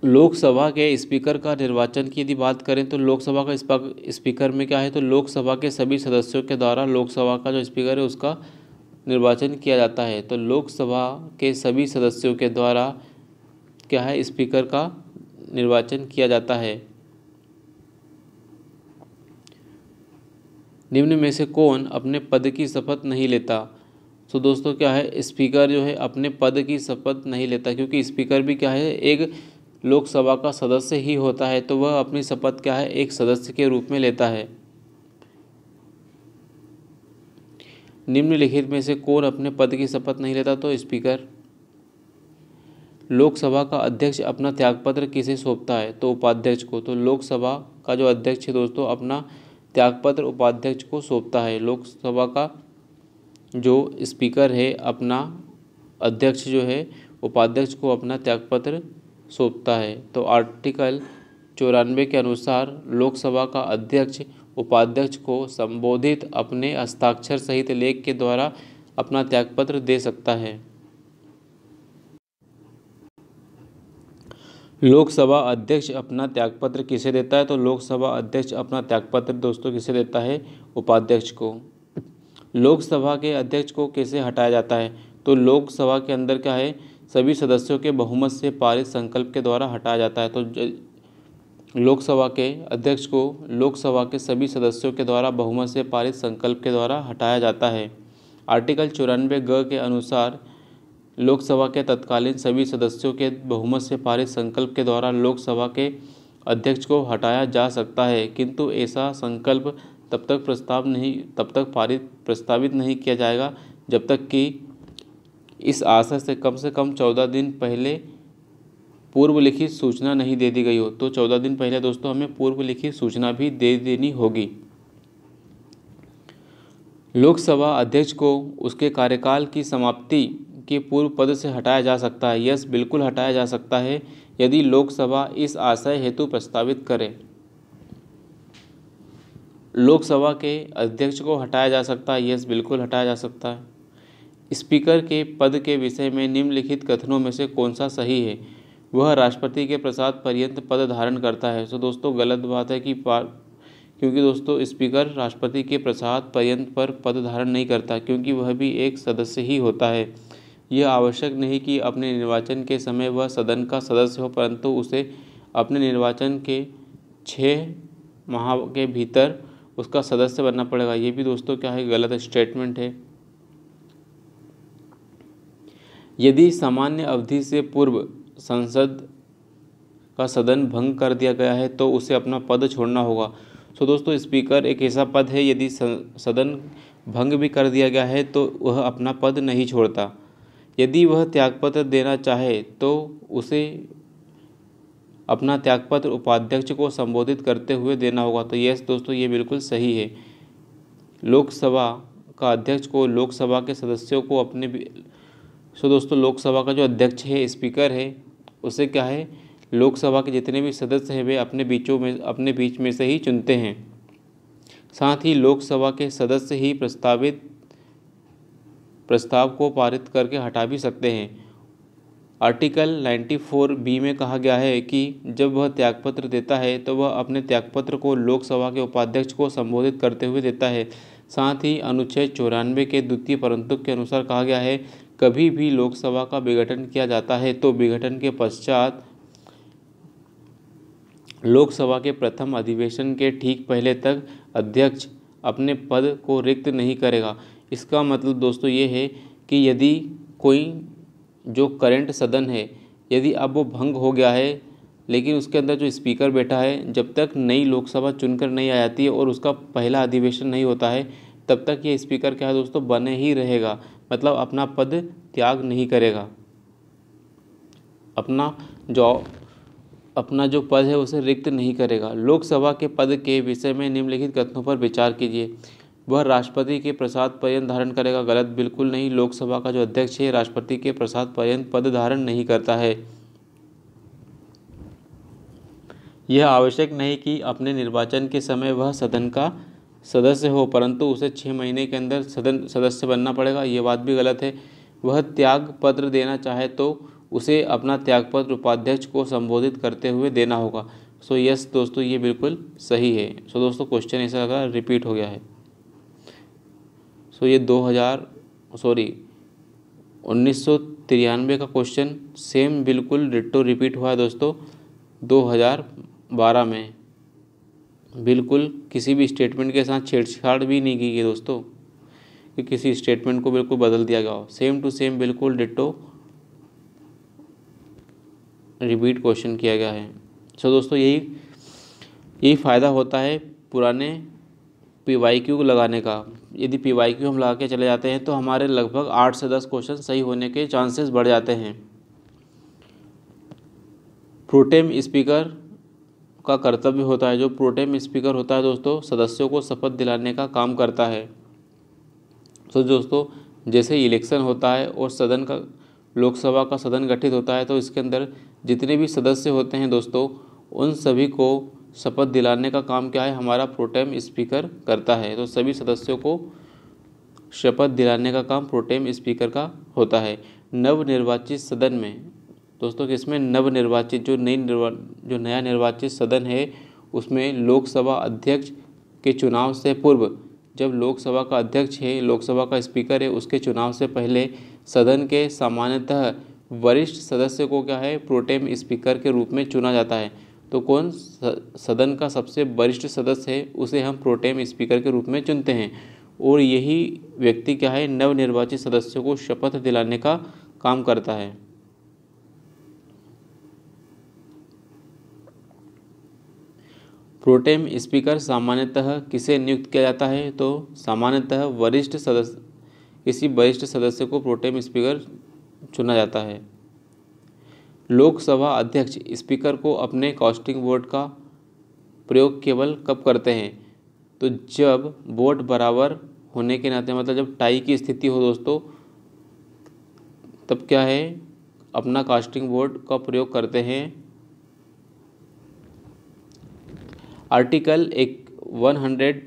लोकसभा के स्पीकर का निर्वाचन की यदि बात करें तो लोकसभा का स्पीकर में क्या है, तो लोकसभा के सभी सदस्यों के द्वारा लोकसभा का जो स्पीकर है उसका निर्वाचन किया जाता है। तो लोकसभा के सभी सदस्यों के द्वारा क्या है, स्पीकर का निर्वाचन किया जाता है। निम्न में से कौन अपने पद की शपथ नहीं लेता? तो दोस्तों क्या है, स्पीकर जो है अपने पद की शपथ नहीं लेता, क्योंकि स्पीकर भी क्या है, एक लोकसभा का सदस्य ही होता है, तो वह अपनी शपथ क्या है, एक सदस्य के रूप में लेता है। निम्नलिखित में से कौन अपने पद की शपथ नहीं लेता? तो स्पीकर। लोकसभा का अध्यक्ष अपना त्यागपत्र किसे सौंपता है? तो उपाध्यक्ष को। तो लोकसभा का जो अध्यक्ष है दोस्तों अपना त्यागपत्र उपाध्यक्ष को सौंपता है। लोकसभा का जो स्पीकर है अपना अध्यक्ष जो है उपाध्यक्ष को अपना त्यागपत्र सौंपता है। तो आर्टिकल 94 के अनुसार लोकसभा का अध्यक्ष उपाध्यक्ष को संबोधित अपने हस्ताक्षर सहित लेख के द्वारा अपना त्यागपत्र दे सकता है। लोकसभा अध्यक्ष अपना त्यागपत्र किसे देता है? तो लोकसभा अध्यक्ष अपना त्यागपत्र दोस्तों किसे देता है? उपाध्यक्ष को। लोकसभा के अध्यक्ष को कैसे हटाया जाता है? तो लोकसभा के अंदर क्या है, सभी सदस्यों के बहुमत से पारित संकल्प के द्वारा हटाया जाता है। तो लोकसभा के अध्यक्ष को लोकसभा के सभी सदस्यों के द्वारा बहुमत से पारित संकल्प के द्वारा हटाया जाता है। आर्टिकल 94 ग के अनुसार लोकसभा के तत्कालीन सभी सदस्यों के बहुमत से पारित संकल्प के द्वारा लोकसभा के अध्यक्ष को हटाया जा सकता है, किंतु ऐसा संकल्प तब तक प्रस्तावित नहीं किया जाएगा जब तक कि इस आशय से कम 14 दिन पहले पूर्व लिखित सूचना नहीं दे दी गई हो। तो 14 दिन पहले दोस्तों हमें पूर्व लिखित सूचना भी दे देनी होगी। लोकसभा अध्यक्ष को उसके कार्यकाल की समाप्ति के पूर्व पद से हटाया जा सकता है। यस, बिल्कुल हटाया जा सकता है यदि लोकसभा इस आशय हेतु प्रस्तावित करे। लोकसभा के अध्यक्ष को हटाया जा सकता है। यस, बिल्कुल हटाया जा सकता है। स्पीकर के पद के विषय में निम्नलिखित कथनों में से कौन सा सही है? वह राष्ट्रपति के प्रसाद पर्यंत पद धारण करता है। तो दोस्तों गलत बात है क्योंकि दोस्तों स्पीकर राष्ट्रपति के प्रसाद पर्यंत पर पद धारण नहीं करता, क्योंकि वह भी एक सदस्य ही होता है। यह आवश्यक नहीं कि अपने निर्वाचन के समय वह सदन का सदस्य हो, परंतु उसे अपने निर्वाचन के 6 माह के भीतर उसका सदस्य बनना पड़ेगा। ये भी दोस्तों क्या है, गलत स्टेटमेंट है। यदि सामान्य अवधि से पूर्व संसद का सदन भंग कर दिया गया है तो उसे अपना पद छोड़ना होगा। तो दोस्तों स्पीकर एक ऐसा पद है, यदि सदन भंग भी कर दिया गया है तो वह अपना पद नहीं छोड़ता। यदि वह त्यागपत्र देना चाहे तो उसे अपना त्यागपत्र उपाध्यक्ष को संबोधित करते हुए देना होगा। तो यस दोस्तों, ये बिल्कुल सही है। लोकसभा का अध्यक्ष को लोकसभा के सदस्यों को दोस्तों लोकसभा का जो अध्यक्ष है, स्पीकर है, उसे क्या है, लोकसभा के जितने भी सदस्य हैं वे अपने बीच में से ही चुनते हैं। साथ ही लोकसभा के सदस्य ही प्रस्ताव को पारित करके हटा भी सकते हैं। आर्टिकल 94B में कहा गया है कि जब वह त्यागपत्र देता है तो वह अपने त्यागपत्र को लोकसभा के उपाध्यक्ष को संबोधित करते हुए देता है। साथ ही अनुच्छेद 94 के द्वितीय परंतु के अनुसार कहा गया है, कभी भी लोकसभा का विघटन किया जाता है तो विघटन के पश्चात लोकसभा के प्रथम अधिवेशन के ठीक पहले तक अध्यक्ष अपने पद को रिक्त नहीं करेगा। इसका मतलब दोस्तों ये है कि यदि कोई जो करंट सदन है, यदि अब वो भंग हो गया है, लेकिन उसके अंदर जो स्पीकर बैठा है, जब तक नई लोकसभा चुनकर नहीं आ जाती है और उसका पहला अधिवेशन नहीं होता है, तब तक ये स्पीकर क्या है दोस्तों, बने ही रहेगा। मतलब अपना पद त्याग नहीं करेगा, अपना जो पद है उसे रिक्त नहीं करेगा। लोकसभा के पद के विषय में निम्नलिखित कथनों पर विचार कीजिए। वह राष्ट्रपति के प्रसाद पर्यंत धारण करेगा। गलत, बिल्कुल नहीं। लोकसभा का जो अध्यक्ष है राष्ट्रपति के प्रसाद पर्यंत पद धारण नहीं करता है। यह आवश्यक नहीं कि अपने निर्वाचन के समय वह सदन का सदस्य हो, परंतु उसे 6 महीने के अंदर सदन सदस्य बनना पड़ेगा। ये बात भी गलत है। वह त्याग पत्र देना चाहे तो उसे अपना त्यागपत्र उपाध्यक्ष को संबोधित करते हुए देना होगा। सो यस दोस्तों, ये बिल्कुल सही है। सो दोस्तों क्वेश्चन ऐसा लग रहा है रिपीट हो गया है। सो ये 1993 का क्वेश्चन सेम बिल्कुल डिट्टो रिपीट हुआ है दोस्तों 2012 में। बिल्कुल किसी भी स्टेटमेंट के साथ छेड़छाड़ भी नहीं की गई दोस्तों कि किसी स्टेटमेंट को बिल्कुल बदल दिया गया हो। सेम टू सेम बिल्कुल डिट्टो रिपीट क्वेश्चन किया गया है। सो दोस्तों यही फ़ायदा होता है पुराने PYQ लगाने का। यदि PYQ हम लगा के चले जाते हैं तो हमारे लगभग 8 से 10 क्वेश्चन सही होने के चांसेस बढ़ जाते हैं। प्रोटेम स्पीकर का कर्तव्य होता है, जो प्रोटेम स्पीकर होता है दोस्तों, सदस्यों को शपथ दिलाने का काम करता है। तो दोस्तों जैसे इलेक्शन होता है और लोकसभा का सदन गठित होता है तो इसके अंदर जितने भी सदस्य होते हैं दोस्तों, उन सभी को शपथ दिलाने का काम क्या है, हमारा प्रोटेम स्पीकर करता है। तो सभी सदस्यों को शपथ दिलाने का काम प्रोटेम स्पीकर का होता है। नवनिर्वाचित सदन में दोस्तों, किसमें नवनिर्वाचित जो नया निर्वाचित सदन है उसमें लोकसभा अध्यक्ष के चुनाव से पूर्व, जब लोकसभा का अध्यक्ष है, लोकसभा का स्पीकर है, उसके चुनाव से पहले सदन के सामान्यतः वरिष्ठ सदस्य को क्या है, प्रोटेम स्पीकर के रूप में चुना जाता है। तो कौन सदन का सबसे वरिष्ठ सदस्य है उसे हम प्रोटेम स्पीकर के रूप में चुनते हैं, और यही व्यक्ति क्या है, नवनिर्वाचित सदस्यों को शपथ दिलाने का काम करता है। प्रोटेम स्पीकर सामान्यतः किसे नियुक्त किया जाता है, तो सामान्यतः वरिष्ठ सदस्य, किसी वरिष्ठ सदस्य को प्रोटेम स्पीकर चुना जाता है। लोकसभा अध्यक्ष स्पीकर को अपने कास्टिंग वोट का प्रयोग केवल कब करते हैं, तो जब वोट बराबर होने के नाते, मतलब जब टाई की स्थिति हो दोस्तों, तब क्या है, अपना कास्टिंग वोट का प्रयोग करते हैं। आर्टिकल 100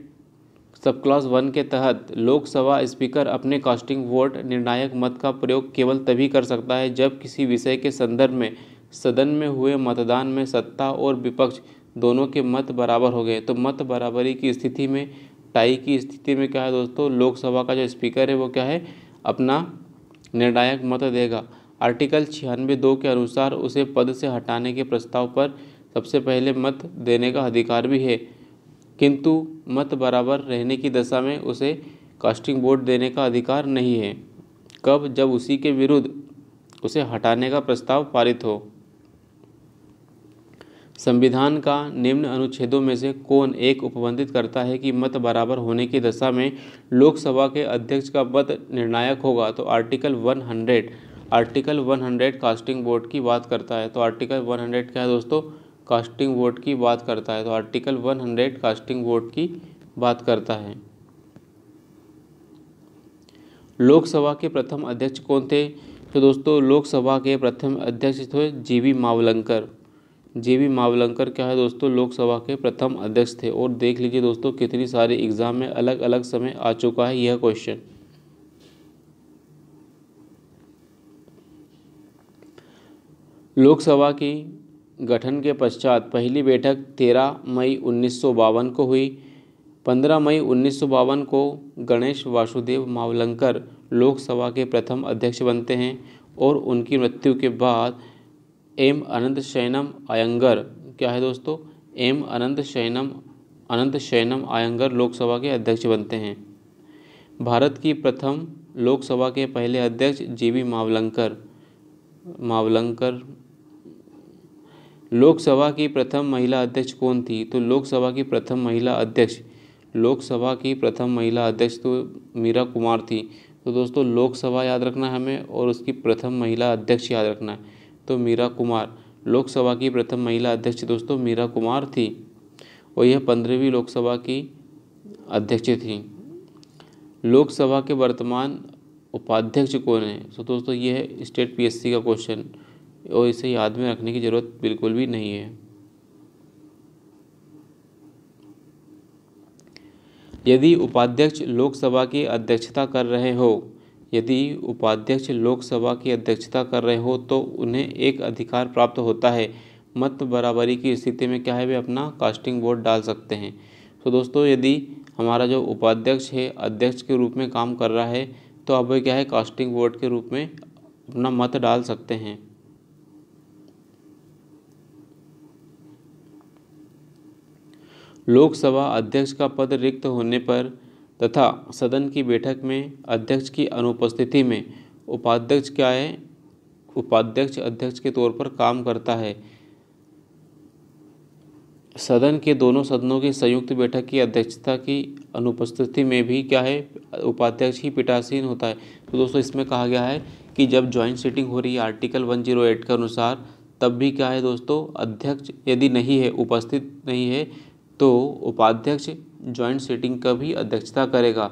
सब क्लॉज 1 के तहत लोकसभा स्पीकर अपने कास्टिंग वोट निर्णायक मत का प्रयोग केवल तभी कर सकता है जब किसी विषय के संदर्भ में सदन में हुए मतदान में सत्ता और विपक्ष दोनों के मत बराबर हो गए। तो मत बराबरी की स्थिति में, टाई की स्थिति में क्या है दोस्तों, लोकसभा का जो स्पीकर है वो क्या है, अपना निर्णायक मत देगा। आर्टिकल 96(2) के अनुसार उसे पद से हटाने के प्रस्ताव पर सबसे पहले मत देने का अधिकार भी है, किंतु मत बराबर रहने की दशा में उसे कास्टिंग वोट देने का अधिकार नहीं है। कब, जब उसी के विरुद्ध उसे हटाने का प्रस्ताव पारित हो। संविधान का निम्न अनुच्छेदों में से कौन एक उपबंधित करता है कि मत बराबर होने की दशा में लोकसभा के अध्यक्ष का मत निर्णायक होगा, तो आर्टिकल 100 कास्टिंग वोट की बात करता है। तो आर्टिकल 100 क्या है दोस्तों, कास्टिंग वोट की बात करता है। तो आर्टिकल 100 कास्टिंग वोट की बात करता है। लोकसभा के प्रथम अध्यक्ष कौन थे, तो दोस्तों लोकसभा के प्रथम अध्यक्ष थे जीवी मावलंकर। जीवी मावलंकर क्या है दोस्तों, लोकसभा के प्रथम अध्यक्ष थे। और देख लीजिए दोस्तों कितनी सारे एग्जाम में अलग अलग समय आ चुका है यह क्वेश्चन। लोकसभा की गठन के पश्चात पहली बैठक 13 मई 1952 को हुई। 15 मई 1952 को गणेश वासुदेव मावलंकर लोकसभा के प्रथम अध्यक्ष बनते हैं, और उनकी मृत्यु के बाद एम अनंत शयनम अयंगर क्या है दोस्तों, एम अनंत शयनम अयंगर लोकसभा के अध्यक्ष बनते हैं। भारत की प्रथम लोकसभा के पहले अध्यक्ष जीवी मावलंकर। लोकसभा की प्रथम महिला अध्यक्ष कौन थी, तो लोकसभा की प्रथम महिला अध्यक्ष तो मीरा कुमार थी। तो दोस्तों लोकसभा याद रखना है हमें, और उसकी प्रथम महिला अध्यक्ष याद रखना है, तो मीरा कुमार। लोकसभा की प्रथम महिला अध्यक्ष दोस्तों मीरा कुमार थी, और यह 15वीं लोकसभा की अध्यक्ष थी। लोकसभा के वर्तमान उपाध्यक्ष कौन है, तो दोस्तों यह है स्टेट पीएससी का क्वेश्चन, और इसे याद में रखने की ज़रूरत बिल्कुल भी नहीं है। यदि उपाध्यक्ष लोकसभा की अध्यक्षता कर रहे हो, तो उन्हें एक अधिकार प्राप्त होता है, मत बराबरी की स्थिति में क्या है, वे अपना कास्टिंग वोट डाल सकते हैं। तो दोस्तों यदि हमारा जो उपाध्यक्ष है अध्यक्ष के रूप में काम कर रहा है, तो अब वे क्या है, कास्टिंग वोट के रूप में अपना मत डाल सकते हैं। लोकसभा अध्यक्ष का पद रिक्त होने पर तथा सदन की बैठक में अध्यक्ष की अनुपस्थिति में उपाध्यक्ष क्या है, उपाध्यक्ष अध्यक्ष के तौर पर काम करता है। सदन के दोनों सदनों की संयुक्त बैठक की अध्यक्षता की अनुपस्थिति में भी क्या है, उपाध्यक्ष ही पीठासीन होता है। तो दोस्तों इसमें कहा गया है कि जब ज्वाइंट सीटिंग हो रही है आर्टिकल 108 के अनुसार, तब भी क्या है दोस्तों, अध्यक्ष यदि नहीं है, उपस्थित नहीं है, तो उपाध्यक्ष ज्वाइंट सीटिंग का भी अध्यक्षता करेगा।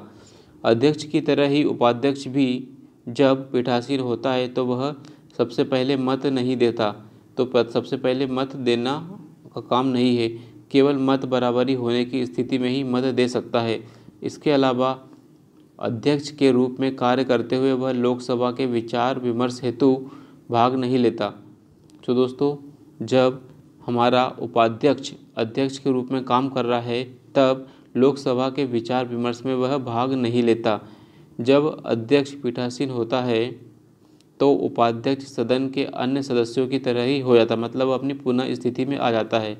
अध्यक्ष की तरह ही उपाध्यक्ष भी जब पीठासीन होता है तो वह सबसे पहले मत नहीं देता, तो सबसे पहले मत देना का काम नहीं है, केवल मत बराबरी होने की स्थिति में ही मत दे सकता है। इसके अलावा अध्यक्ष के रूप में कार्य करते हुए वह लोकसभा के विचार विमर्श हेतु भाग नहीं लेता। तो दोस्तों जब हमारा उपाध्यक्ष अध्यक्ष के रूप में काम कर रहा है, तब लोकसभा के विचार विमर्श में वह भाग नहीं लेता। जब अध्यक्ष पीठासीन होता है तो उपाध्यक्ष सदन के अन्य सदस्यों की तरह ही हो जाता, मतलब अपनी पुनः स्थिति में आ जाता है।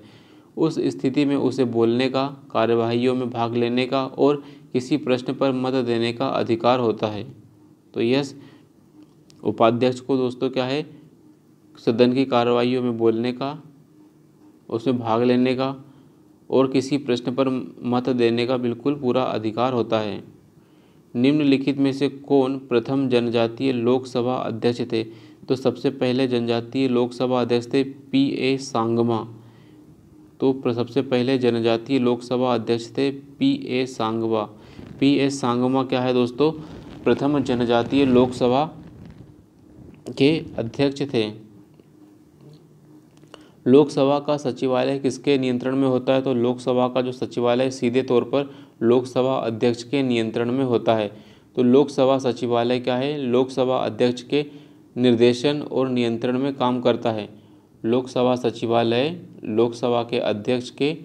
उस स्थिति में उसे बोलने का, कार्यवाहियों में भाग लेने का और किसी प्रश्न पर मत देने का अधिकार होता है। तो यस, उपाध्यक्ष को दोस्तों क्या है, सदन की कार्यवाहियों में बोलने का, उसमें भाग लेने का और किसी प्रश्न पर मत देने का बिल्कुल पूरा अधिकार होता है। निम्नलिखित में से कौन प्रथम जनजातीय लोकसभा अध्यक्ष थे? तो सबसे पहले जनजातीय लोकसभा अध्यक्ष थे P.A. सांगमा। तो सबसे पहले जनजातीय लोकसभा अध्यक्ष थे P.A. सांगमा। P.A. सांगमा क्या है दोस्तों, प्रथम जनजातीय लोकसभा के अध्यक्ष थे। लोकसभा का सचिवालय किसके नियंत्रण में होता है? तो लोकसभा का जो सचिवालय सीधे तौर पर लोकसभा अध्यक्ष के नियंत्रण में होता है। तो लोकसभा सचिवालय क्या है, लोकसभा अध्यक्ष के निर्देशन और नियंत्रण में काम करता है। लोकसभा सचिवालय लोकसभा के अध्यक्ष के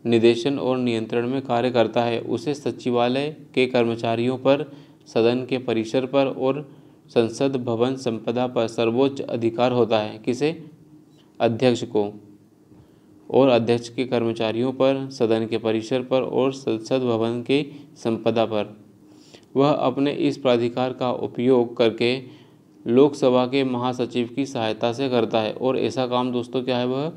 निर्देशन और नियंत्रण में कार्य करता है। उसे सचिवालय के कर्मचारियों पर, सदन के परिसर पर और संसद भवन संपदा पर सर्वोच्च अधिकार होता है। किसे? अध्यक्ष को। और अध्यक्ष के कर्मचारियों पर, सदन के परिसर पर और संसद भवन के संपदा पर वह अपने इस प्राधिकार का उपयोग करके लोकसभा के महासचिव की सहायता से करता है। और ऐसा काम दोस्तों क्या है, वह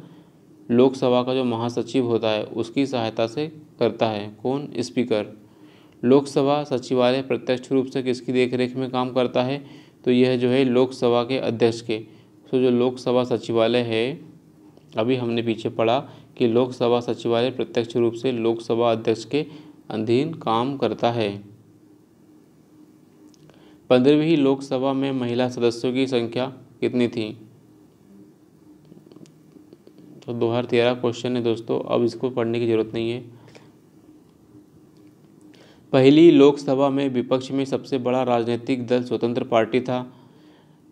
लोकसभा का जो महासचिव होता है उसकी सहायता से करता है। कौन? स्पीकर। लोकसभा सचिवालय प्रत्यक्ष रूप से किसकी देखरेख में काम करता है? तो यह जो है लोकसभा के अध्यक्ष के। तो जो लोकसभा सचिवालय है, अभी हमने पीछे पढ़ा कि लोकसभा सचिवालय प्रत्यक्ष रूप से लोकसभा अध्यक्ष के अधीन काम करता है। 15वीं लोकसभा में महिला सदस्यों की संख्या कितनी थी? तो 2013 क्वेश्चन है दोस्तों, अब इसको पढ़ने की जरूरत नहीं है। पहली लोकसभा में विपक्ष में सबसे बड़ा राजनीतिक दल स्वतंत्र पार्टी था।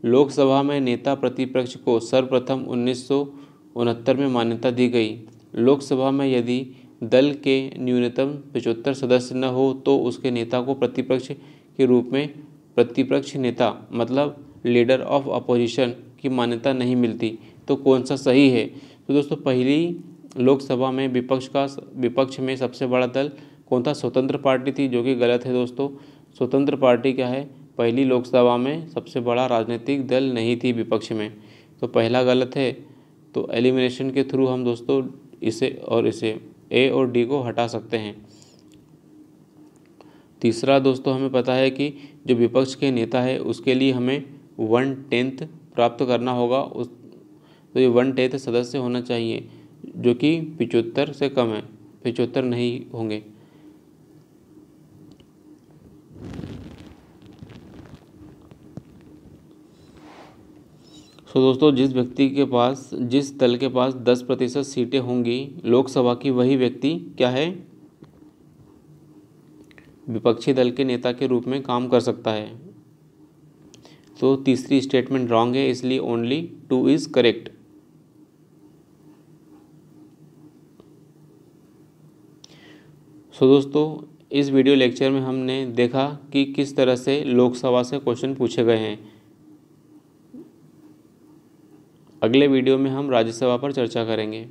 लोकसभा में नेता प्रतिपक्ष को सर्वप्रथम 1969 में मान्यता दी गई। लोकसभा में यदि दल के न्यूनतम 75 सदस्य न हो तो उसके नेता को प्रतिपक्ष के रूप में प्रतिपक्ष नेता मतलब लीडर ऑफ अपोजिशन की मान्यता नहीं मिलती। तो कौन सा सही है? तो दोस्तों पहली लोकसभा में विपक्ष में सबसे बड़ा दल कौन था? स्वतंत्र पार्टी थी, जो कि गलत है दोस्तों। स्वतंत्र पार्टी क्या है, पहली लोकसभा में सबसे बड़ा राजनीतिक दल नहीं थी विपक्ष में। तो पहला गलत है। तो एलिमिनेशन के थ्रू हम दोस्तों इसे और इसे ए और डी को हटा सकते हैं। तीसरा दोस्तों हमें पता है कि जो विपक्ष के नेता है उसके लिए हमें 1/10 प्राप्त करना होगा। तो ये 1/10 सदस्य होना चाहिए, जो कि 75 से कम है, 75 नहीं होंगे। तो दोस्तों जिस दल के पास 10% सीटें होंगी लोकसभा की, वही व्यक्ति क्या है, विपक्षी दल के नेता के रूप में काम कर सकता है। तो तीसरी स्टेटमेंट रॉन्ग है, इसलिए ओनली 2 इज करेक्ट। सो दोस्तों इस वीडियो लेक्चर में हमने देखा कि किस तरह से लोकसभा से क्वेश्चन पूछे गए हैं। अगले वीडियो में हम राज्यसभा पर चर्चा करेंगे।